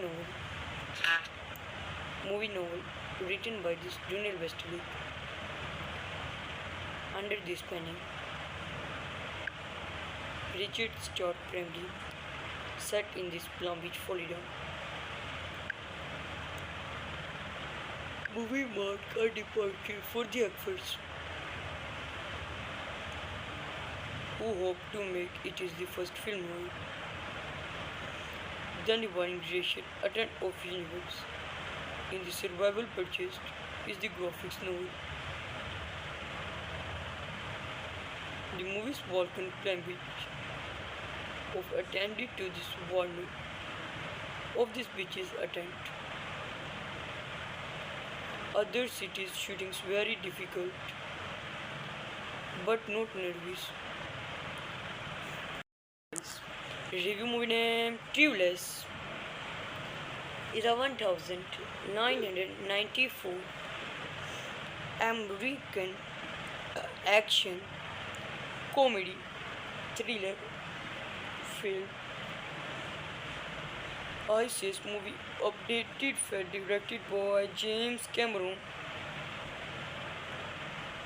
novel written by this Daniel Westerly. Under this panel, Richard Scott Bramley, set in this Palm Beach, Florida. Movie marked a departure for the actors, who hope to make it is the first film noir. The dividing generation attempt of universe in the survival purchased is the graphics novel. The movie's Vulcan Plumage of attended to this warning of this beach's attempt. Other cities shootings very difficult, but not nervous. Review movie name Clueless. 11,994 American action comedy thriller film. ISIS movie updated for directed by James Cameron.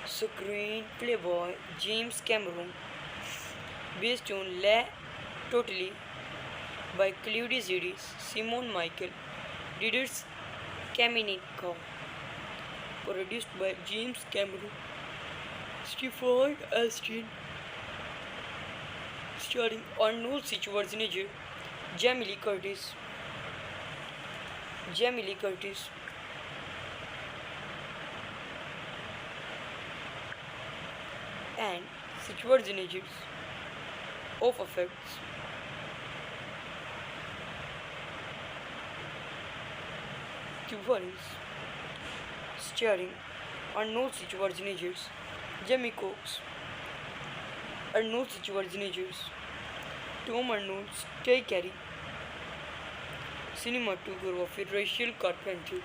Screenplay by James Cameron, based on La Totally by Claude Zidis, Simon Michael, Didier Kamenikov, produced by James Cameron, Stephen Astin, starring Arnold Schwarzenegger, Jamie Lee Curtis, and Schwarzenegger of effects. Tuvalis, starring Arnold Schwarzenegger, Jamie Cox, Arnold Schwarzenegger, Tom Arnold, Tay Carey, cinematography Rachel Carpenter,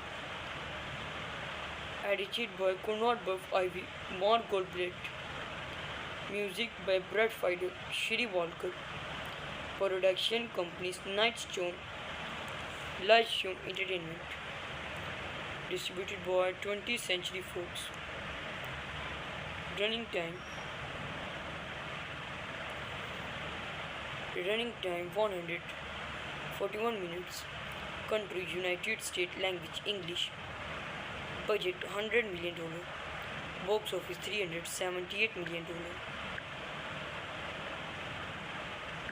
edited by Conrad Buff Ivy, Mark Goldblatt, music by Brad Fiedel, Shiri Walker, production companies Nightstone, Lightstone Entertainment, distributed by 20th Century Fox. Running time 141 minutes. Country United States. Language English. Budget $100 million. Box office $378 million.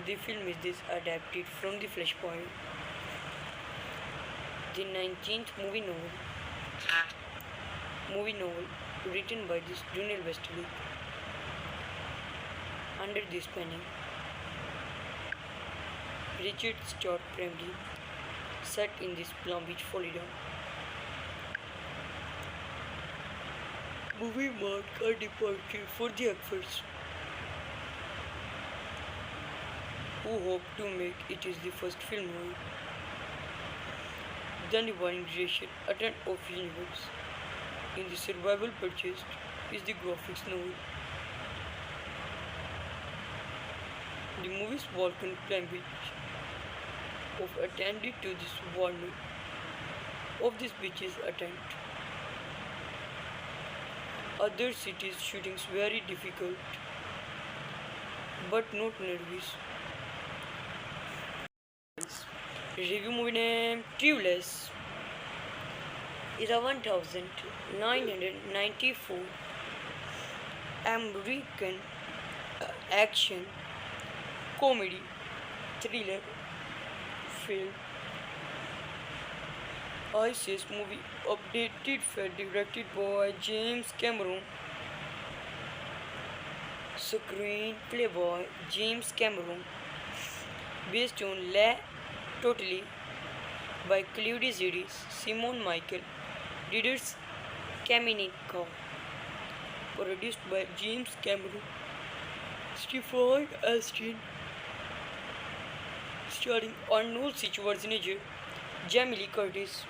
The film is adapted from the Flashpoint, the 19th movie novel written by this Daniel Westerly. Under this panel, Richard Scott Bramley, set in this Palm Beach, Florida. movie marked a departure for the actors who hoped to make it is the first film noir then dividing creation attempt of universe. In the survival purchased is the graphics novel. The movie's Vulcan plumage of attended to this warning of this beach's attempt. Other cities shootings very difficult but not nervous. Review movie name Clueless. Is a 1994 American action comedy thriller film. ISIS movie updated film directed by James Cameron. Screenplay by James Cameron. Based on La Totally by Claude Zidis, Simon Michael, Didier Kamenikov. Produced by James Cameron, Stephen Astin, starring Arnold Schwarzenegger, Jamie Lee Curtis,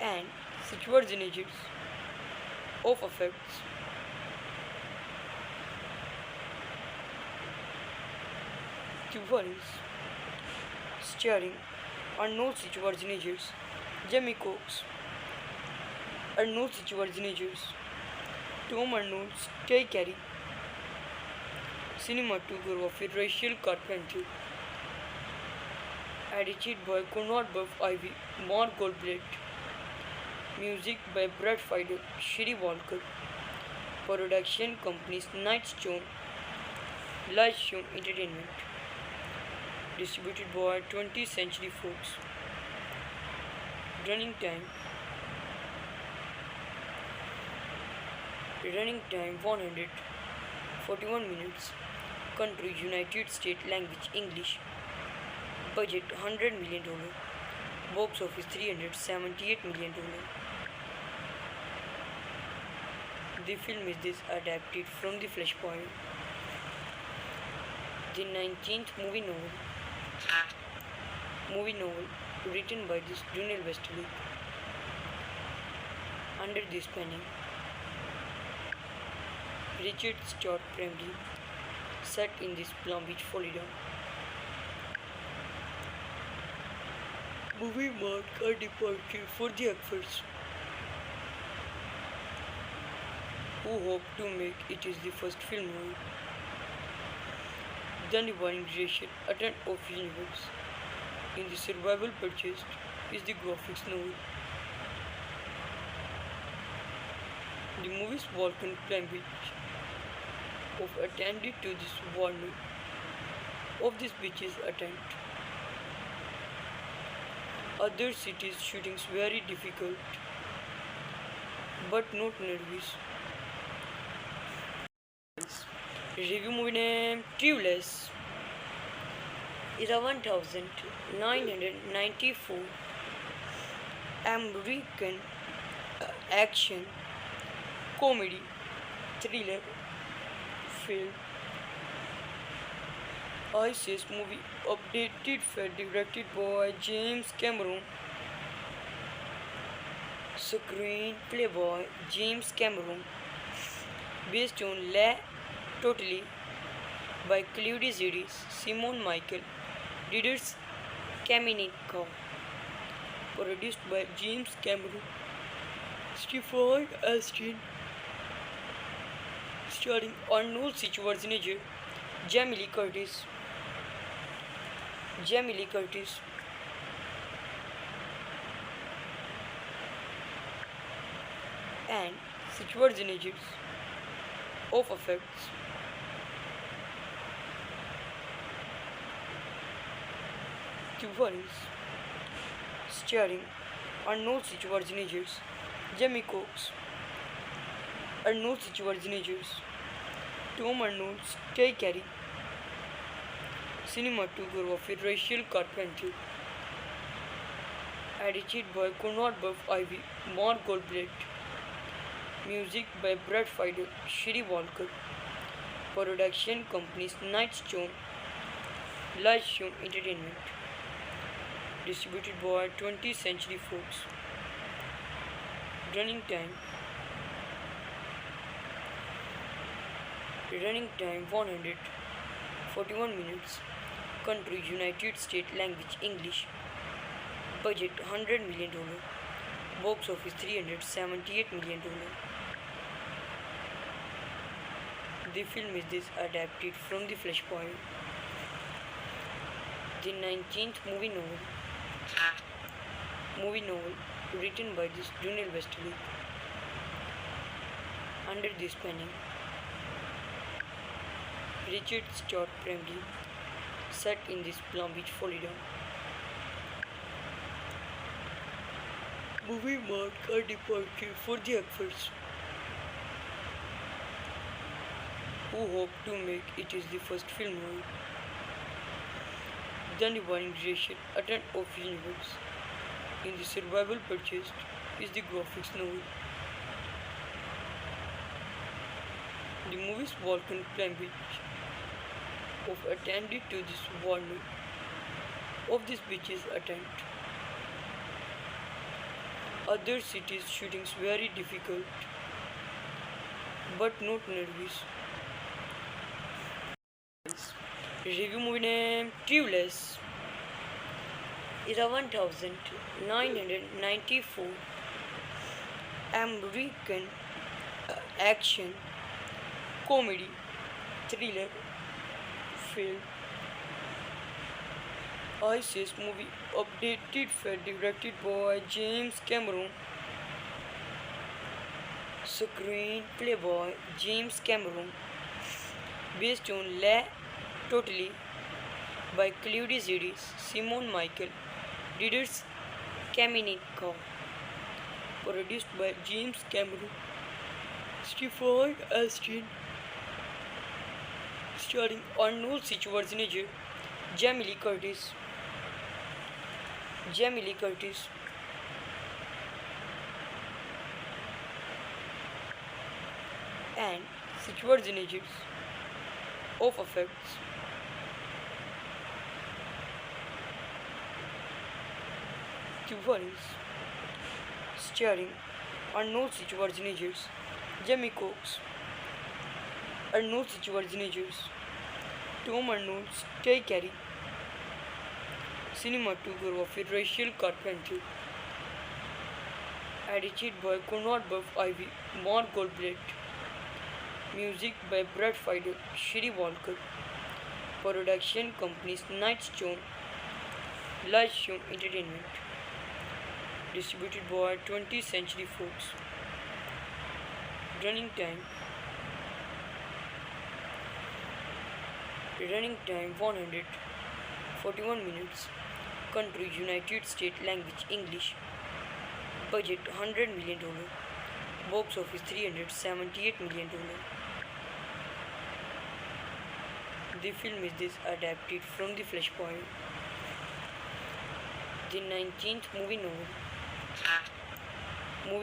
and Schwarzenegger of effects. Tuvals, starring Arnold Schwarzenegger, Jamie Cox, Arnold Schwarzenegger, Tom Arnold, Tay Carey, cinematography Rachel Carpenter, edited by Conrad Buff Ivy, Mark Goldblatt, music by Brad Fiedel, Shiri Walker, production companies Nightstone, Lightstone Entertainment, distributed by 20th Century Fox. Running time 141 minutes. Country United States. Language English. Budget $100 million. Box office $378 million. The film is adapted from the Flashpoint, the 19th movie novel written by this Donald Westerly under this penning. Richard Scott primarily set in this Palm Beach, Florida. Movie marked a departure for the actors who hoped to make it is the first film noir then dividing creation attempt of universe. In the survival purchased is the graphics novel. The movie's Vulcan plumage of attended to this warning of this beach's attempt. Other cities shootings very difficult but not nervous. Review movie name Clueless. Is a 1994 American action comedy thriller film. ISIS movie updated film directed by James Cameron. Screenplay by James Cameron. Based on La Totally by Claude Zidis, Simon Michael, Didier Kamenikov. Produced by James Cameron, Stephen Astin, starring Arnold Schwarzenegger, Jamie Lee Curtis, and Schwarzenegger of effects. Tuvals, starring Arnold Schwarzenegger, Jamie Cox, Tom Arnold, Tay Carey, Cinematography Rachel Carpenter. Edited by Conrad Buff Ivy, Mark Goldblatt. Music by Brad Fiedel, Shiri Walker. Production companies Nightstone, Lightstone Entertainment. Distributed by 20th Century Fox. Running time 141 minutes. Country United States. Language English. Budget $100 million. Box office $378 million. The film is adapted from the Flashpoint, the 19th movie novel written by this Daniel Westerly. Under this spanning, Richard Scott Bramley, set in this Palm Beach, Florida. Movie marked a departure for the actors, who hope to make it is the first film noir. The dividing creation attempt of universe in the survival purchased is the graphics novel. The movie's Vulcan Plumage of attended to this warning of this beach's attempt. Other cities shootings very difficult but not nervous. Review movie name Clueless. 11,994 American action comedy thriller film. ISIS movie updated film directed by James Cameron. Screenplay by James Cameron. Based on La Totally by Claude Zidis, Simon Michael, Didier Kamenikov. Produced by James Cameron, Stephen Astin. Starring Arnold Schwarzenegger, Jamie Lee Curtis, and Schwarzenegger of effects. Difference. Starring Arnold Schwarzenegger, Jamie Cox, Arnold Schwarzenegger, Tom Arnold, Tay Carey. Cinematography Rachel Carpenter. Edited by Conrad Buff Ivy, Mark Goldblatt. Music by Brad Fiedel, Shiri Walker. Production companies Nightstone, Lightstone Entertainment. Distributed by 20th Century Fox. Running time 141 minutes. Country United States. Language English. Budget $100 million. Box office $378 million. The film is adapted from the Flashpoint, the 19th movie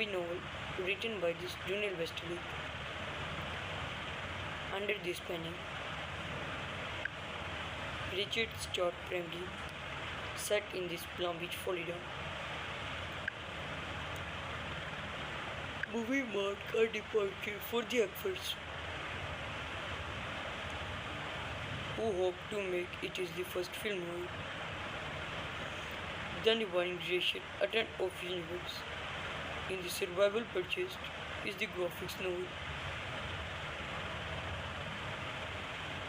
novel written by this Daniel Westerly. Under this spanning, Richard Scott Bramley, set in this Palm Beach, Florida. Movie marked a departure for the actors, who hope to make it is the first film noir. The dividing creation attempt of universe in the survival purchased is the graphics novel.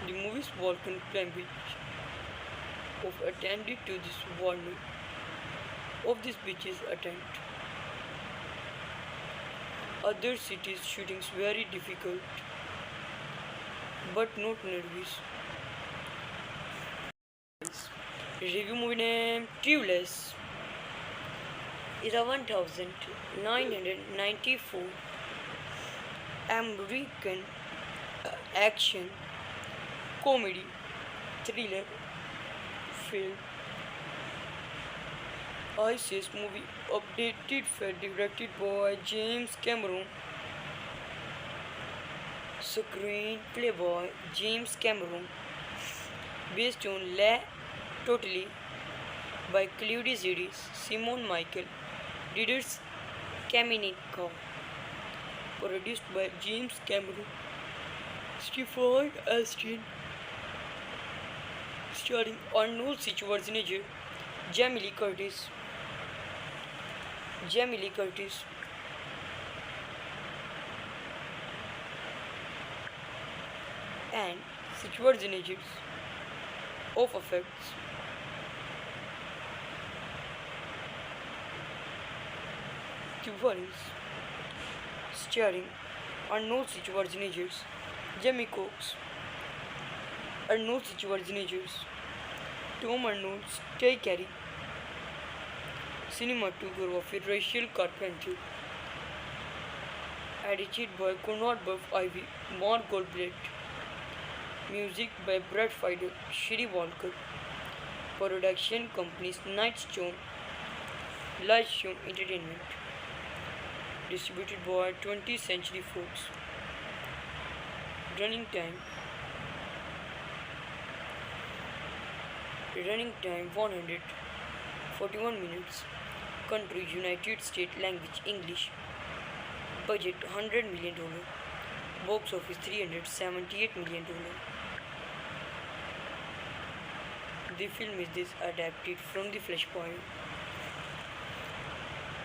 The movie's Vulcan Plumage of attended to this warning of this beach's attempt. Other cities shootings very difficult but not nervous. Review movie name Clueless. 11,994 American action comedy thriller film. ISIS movie updated for directed by James Cameron. Screenplay by James Cameron. Based on La Totally by Claude Zidis, Simon Michael, Didier Kamenikov. Produced by James Cameron. Stephen Astin. Starring Arnold Schwarzenegger, Jamie Lee Curtis, and Schwarzenegger of effects. Difference. Starring Arnold Schwarzenegger, Jamie Cox, Arnold Schwarzenegger, Tom Arnold, Tay Carey. Cinematography Rachel Carpenter. Edited by Conrad Buff Ivy, Mark Goldblatt. Music by Brad Fiedel, Shiri Walker. Production companies Nightstone, Lightstone Entertainment. Distributed by 20th Century Fox. Running time 141 minutes. Country United States. Language English. Budget $100 million. Box office $378 million. The film is adapted from the Flashpoint,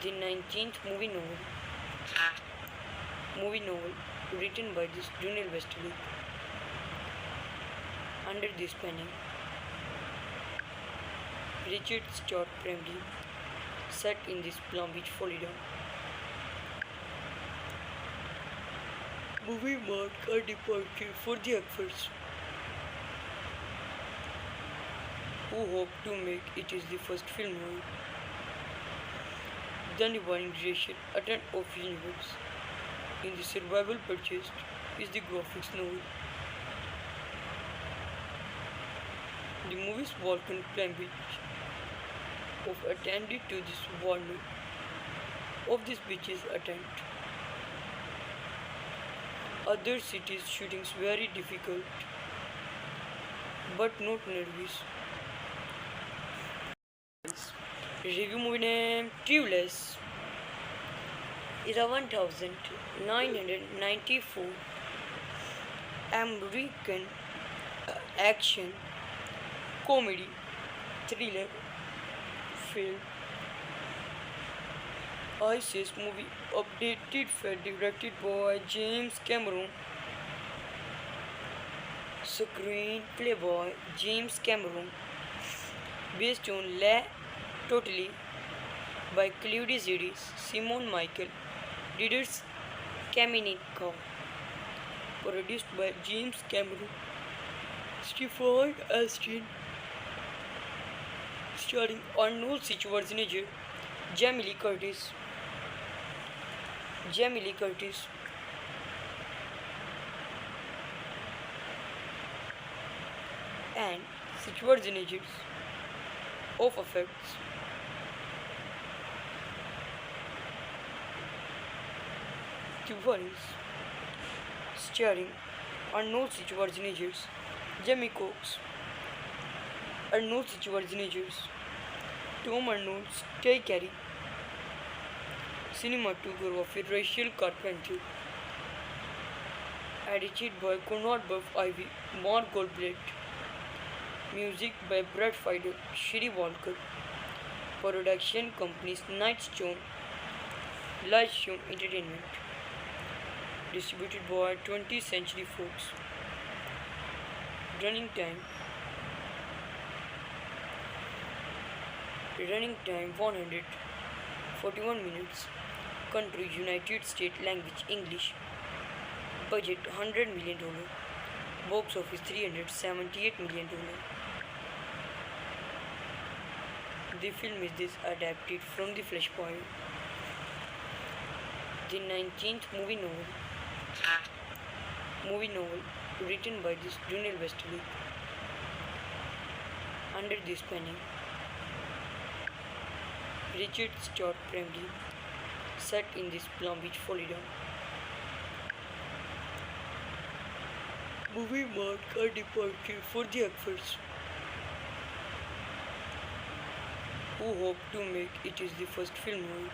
the 19th movie novel written by this Daniel Westerly. Under this panel, Richard Scott primarily set in this Palm Beach, Florida. Movie marked a departure for the actors, who hope to make it is the first film novel. The dividing direction attempt of universe in the survival purchased is the graphics novel. The movie's Vulcan Cambridge of attended to this warning of this beach's attempt. Other cities shootings very difficult, but not nervous. Review movie name Clueless. 11,994 American action comedy thriller film. ISIS movie updated for directed by James Cameron. Screenplay by James Cameron. Based on La Totally by Claude Zidis, Simon Michael, Didier Kamenikov. Produced by James Cameron. Stephen Astin. Starring Arnold Schwarzenegger, Jamie Lee Curtis, and Schwarzenegger of effects. Difference. Starring Arnold Schwarzenegger, Jamie Cox, Arnold Schwarzenegger, Tom Arnold, Tay Carey. Cinematography Rachel Carpenter. Edited by Conrad Buff Ivy, Mark Goldblatt. Music by Brad Fiedel, Shiri Walker. Production companies Nightstone, Lightstone Entertainment. Distributed by 20th Century Fox. Running time 141 minutes. Country United States. Language English. Budget $100 million. Box office $378 million. The film is adapted from the Flashpoint, the 19th movie novel written by this Daniel Westerly. Under this penny, Richard Stuart Bramley set in this Palm Beach, Florida. Movie marked a departure for the actors, who hoped to make it is the first film noir.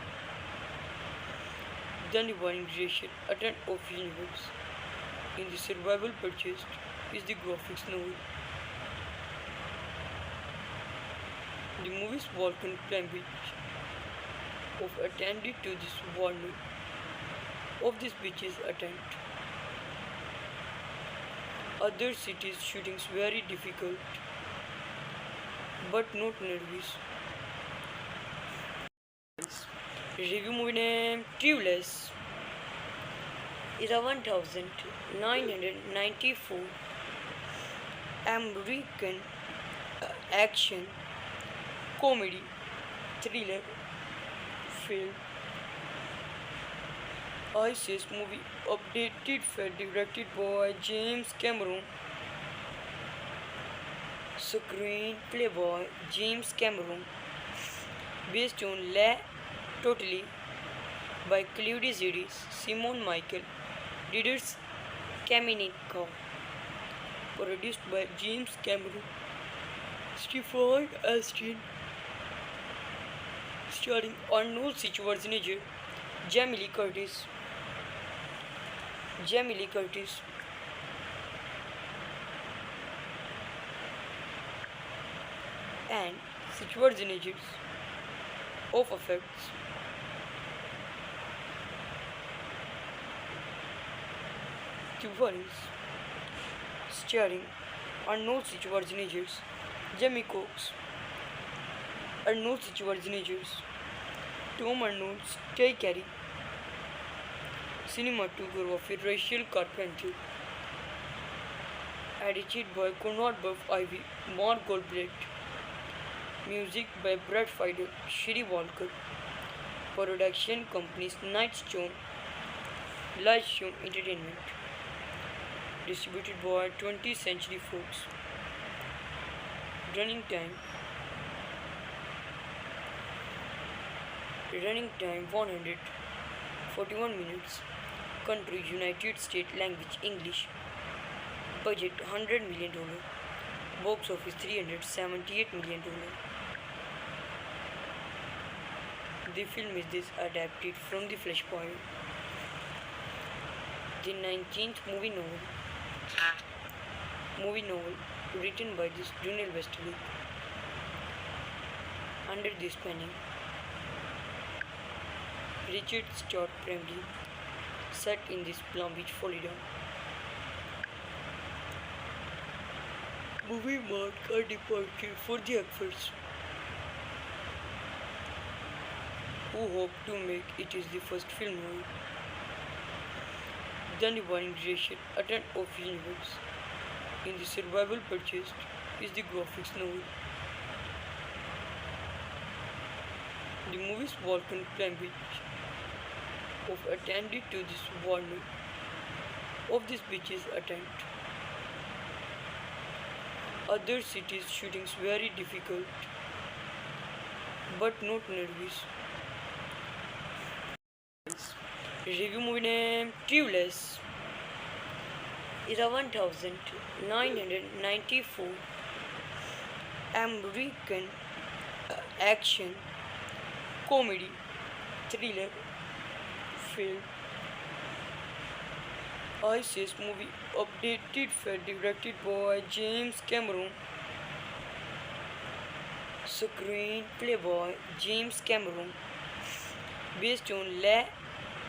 The Divine Creation attempt of universe in the survival purchased is the graphics novel. The movie's Vulcan Plumage of attended to this warning of this beach's attempt. Other cities shootings very difficult but not nervous. Review movie name Clueless. 11,994 American action comedy thriller film. ISIS movie updated film directed by James Cameron. Screenplay by James Cameron. Based on La Totally by Claude Zidis, Simon Michael, Didier Kamenikov. Produced by James Cameron, Stephen Astin, starring Arnold Schwarzenegger, Jamie Lee Curtis, and Schwarzenegger of effects. Tuvans, starring Arnold Schwarzenegger, Jamie Cox, Arnold Schwarzenegger, Tom Arnold, Tay Carey, cinematography Rachel Carpenter, edited by Conrad Buff Ivy, Mark Goldblatt, music by Brad Fiedel, Shiri Walker, production companies Nightstone, Lightstone Entertainment, distributed by 20th Century Fox. Running time 141 minutes. Country United States. Language English. Budget $100 million. Box office $378 million. The film is adapted from the Flashpoint, the 19th movie novel written by this Donald Westerly. Under this penny, Richard Stuart Bramley set in this Palm Beach, Florida. Movie marked a departure for the actors, who hoped to make it is the first film noir. The Divine Creation attempt of universe in the survival purchased is the graphics novel. The movie's Vulcan Plumage of attended to this warning of this beach's attempt. Other cities shootings very difficult but not nervous. Review movie name Clueless. 11,994 American action comedy thriller film. ISIS movie updated film directed by James Cameron. Screenplay by James Cameron. Based on La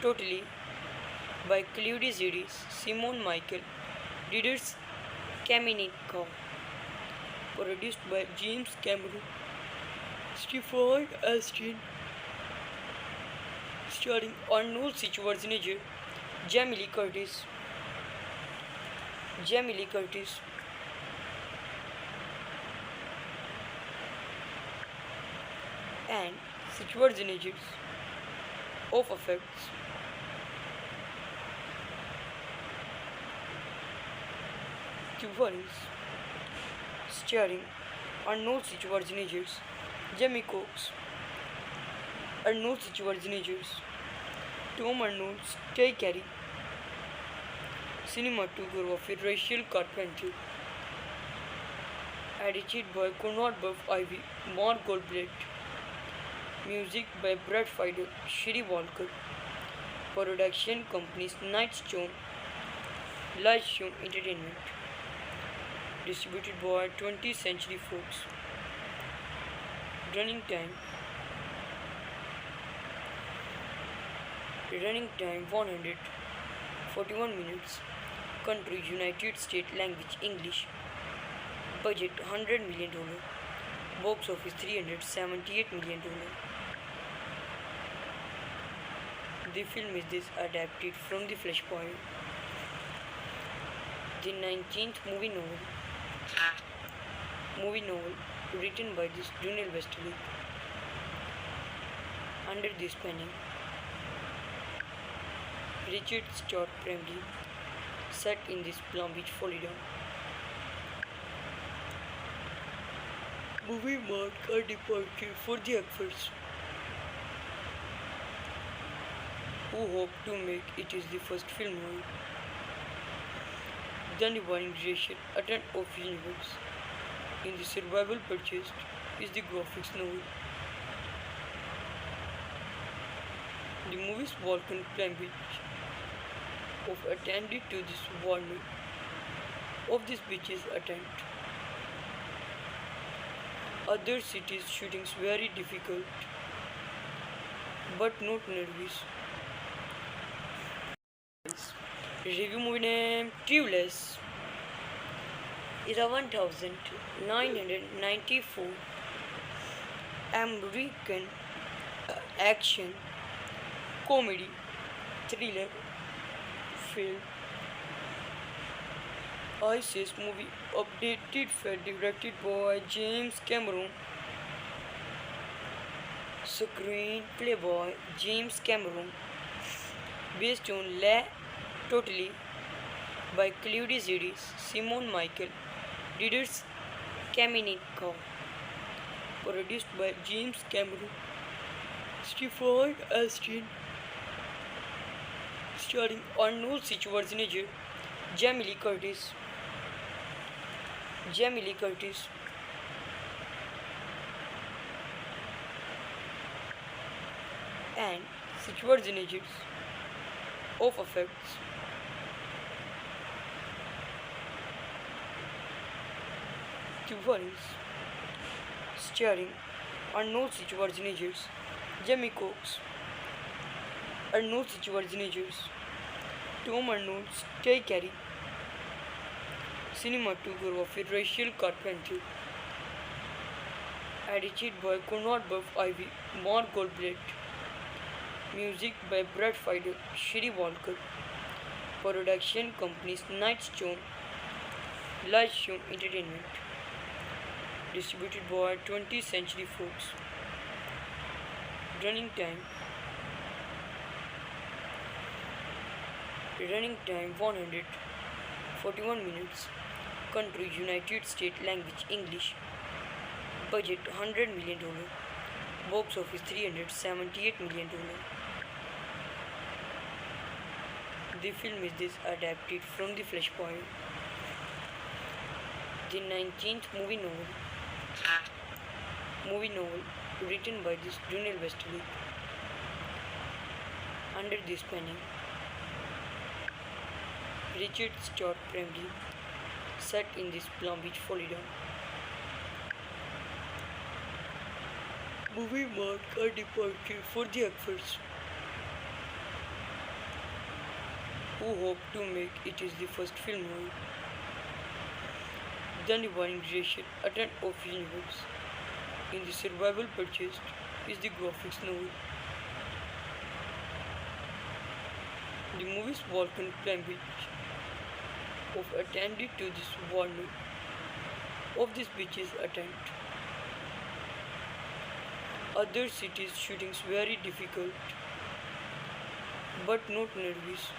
Totally by Claude Zidis, Simon Michael, Didier Kamenikov. Produced by James Cameron, Stephen Astin, starring Arnold Schwarzenegger, Jamie Lee Curtis, and Schwarzenegger of effects. Tuvans, starring Arnold Schwarzenegger's Jamie Cox, Arnold Schwarzenegger's Tom Arnold's Tay Carey, cinematography Rachel Carpenter, edited by Conrad Buff Ivy, Mark Goldblatt, music by Brad Fiedel, Shri Walker, production companies Nightstone, Lightstone Entertainment, distributed by 20th Century Fox. Running time 141 minutes. Country United States. Language English. Budget $100 million. Box office $378 million. The film is adapted from the Flashpoint, the 19th movie novel written by this Daniel Westerly. Under this penning, Richard Scott Bramley, set in this Palm Beach, Florida. Movie marked a departure for the actors, who hoped to make it is the first film noir. The dividing creation attempt of universe in the survival purchased is the graphics novel. The movie's Vulcan Plumage of attended to this warning of this beach's attempt. Other cities shootings very difficult but not nervous. Review movie name Clueless. 11,994 American action comedy thriller film. ISIS movie updated film directed by James Cameron. Screenplay by James Cameron. Based on La Totally by Claude Zidis, Simon Michael, Didier Kamenikov. Produced by James Cameron, Stephen Astin. Starring Arnold Schwarzenegger, Jamie Lee Curtis, and Schwarzenegger of effects. Difference. Starring Arnold Schwarzenegger, Jamie Cox, Arnold Schwarzenegger, Tom Arnold's Tay Carey, cinematography Rachel Carpenter, edited by Conrad Buff Ivy, Mark Goldblatt, music by Brad Fiedel, Shri Walker, production companies Nightstone, Lightstone Entertainment, distributed by 20th Century Fox. Running time 141 minutes. Country United States. Language English. Budget $100 million. Box office $378 million. The film is adapted from the Flashpoint, the 19th movie novel written by this Daniel Westerly. Under this penning, Richard Scott Bramley, set in this Palm Beach, Florida. Movie marked a departure for the actors, who hoped to make it is the first film noir. The dividing creation attempt of universe in the survival purchased is the graphics novel. The movie's Vulcan Plumage of attended to this warning of this beach's attempt. Other cities shootings very difficult but not nervous.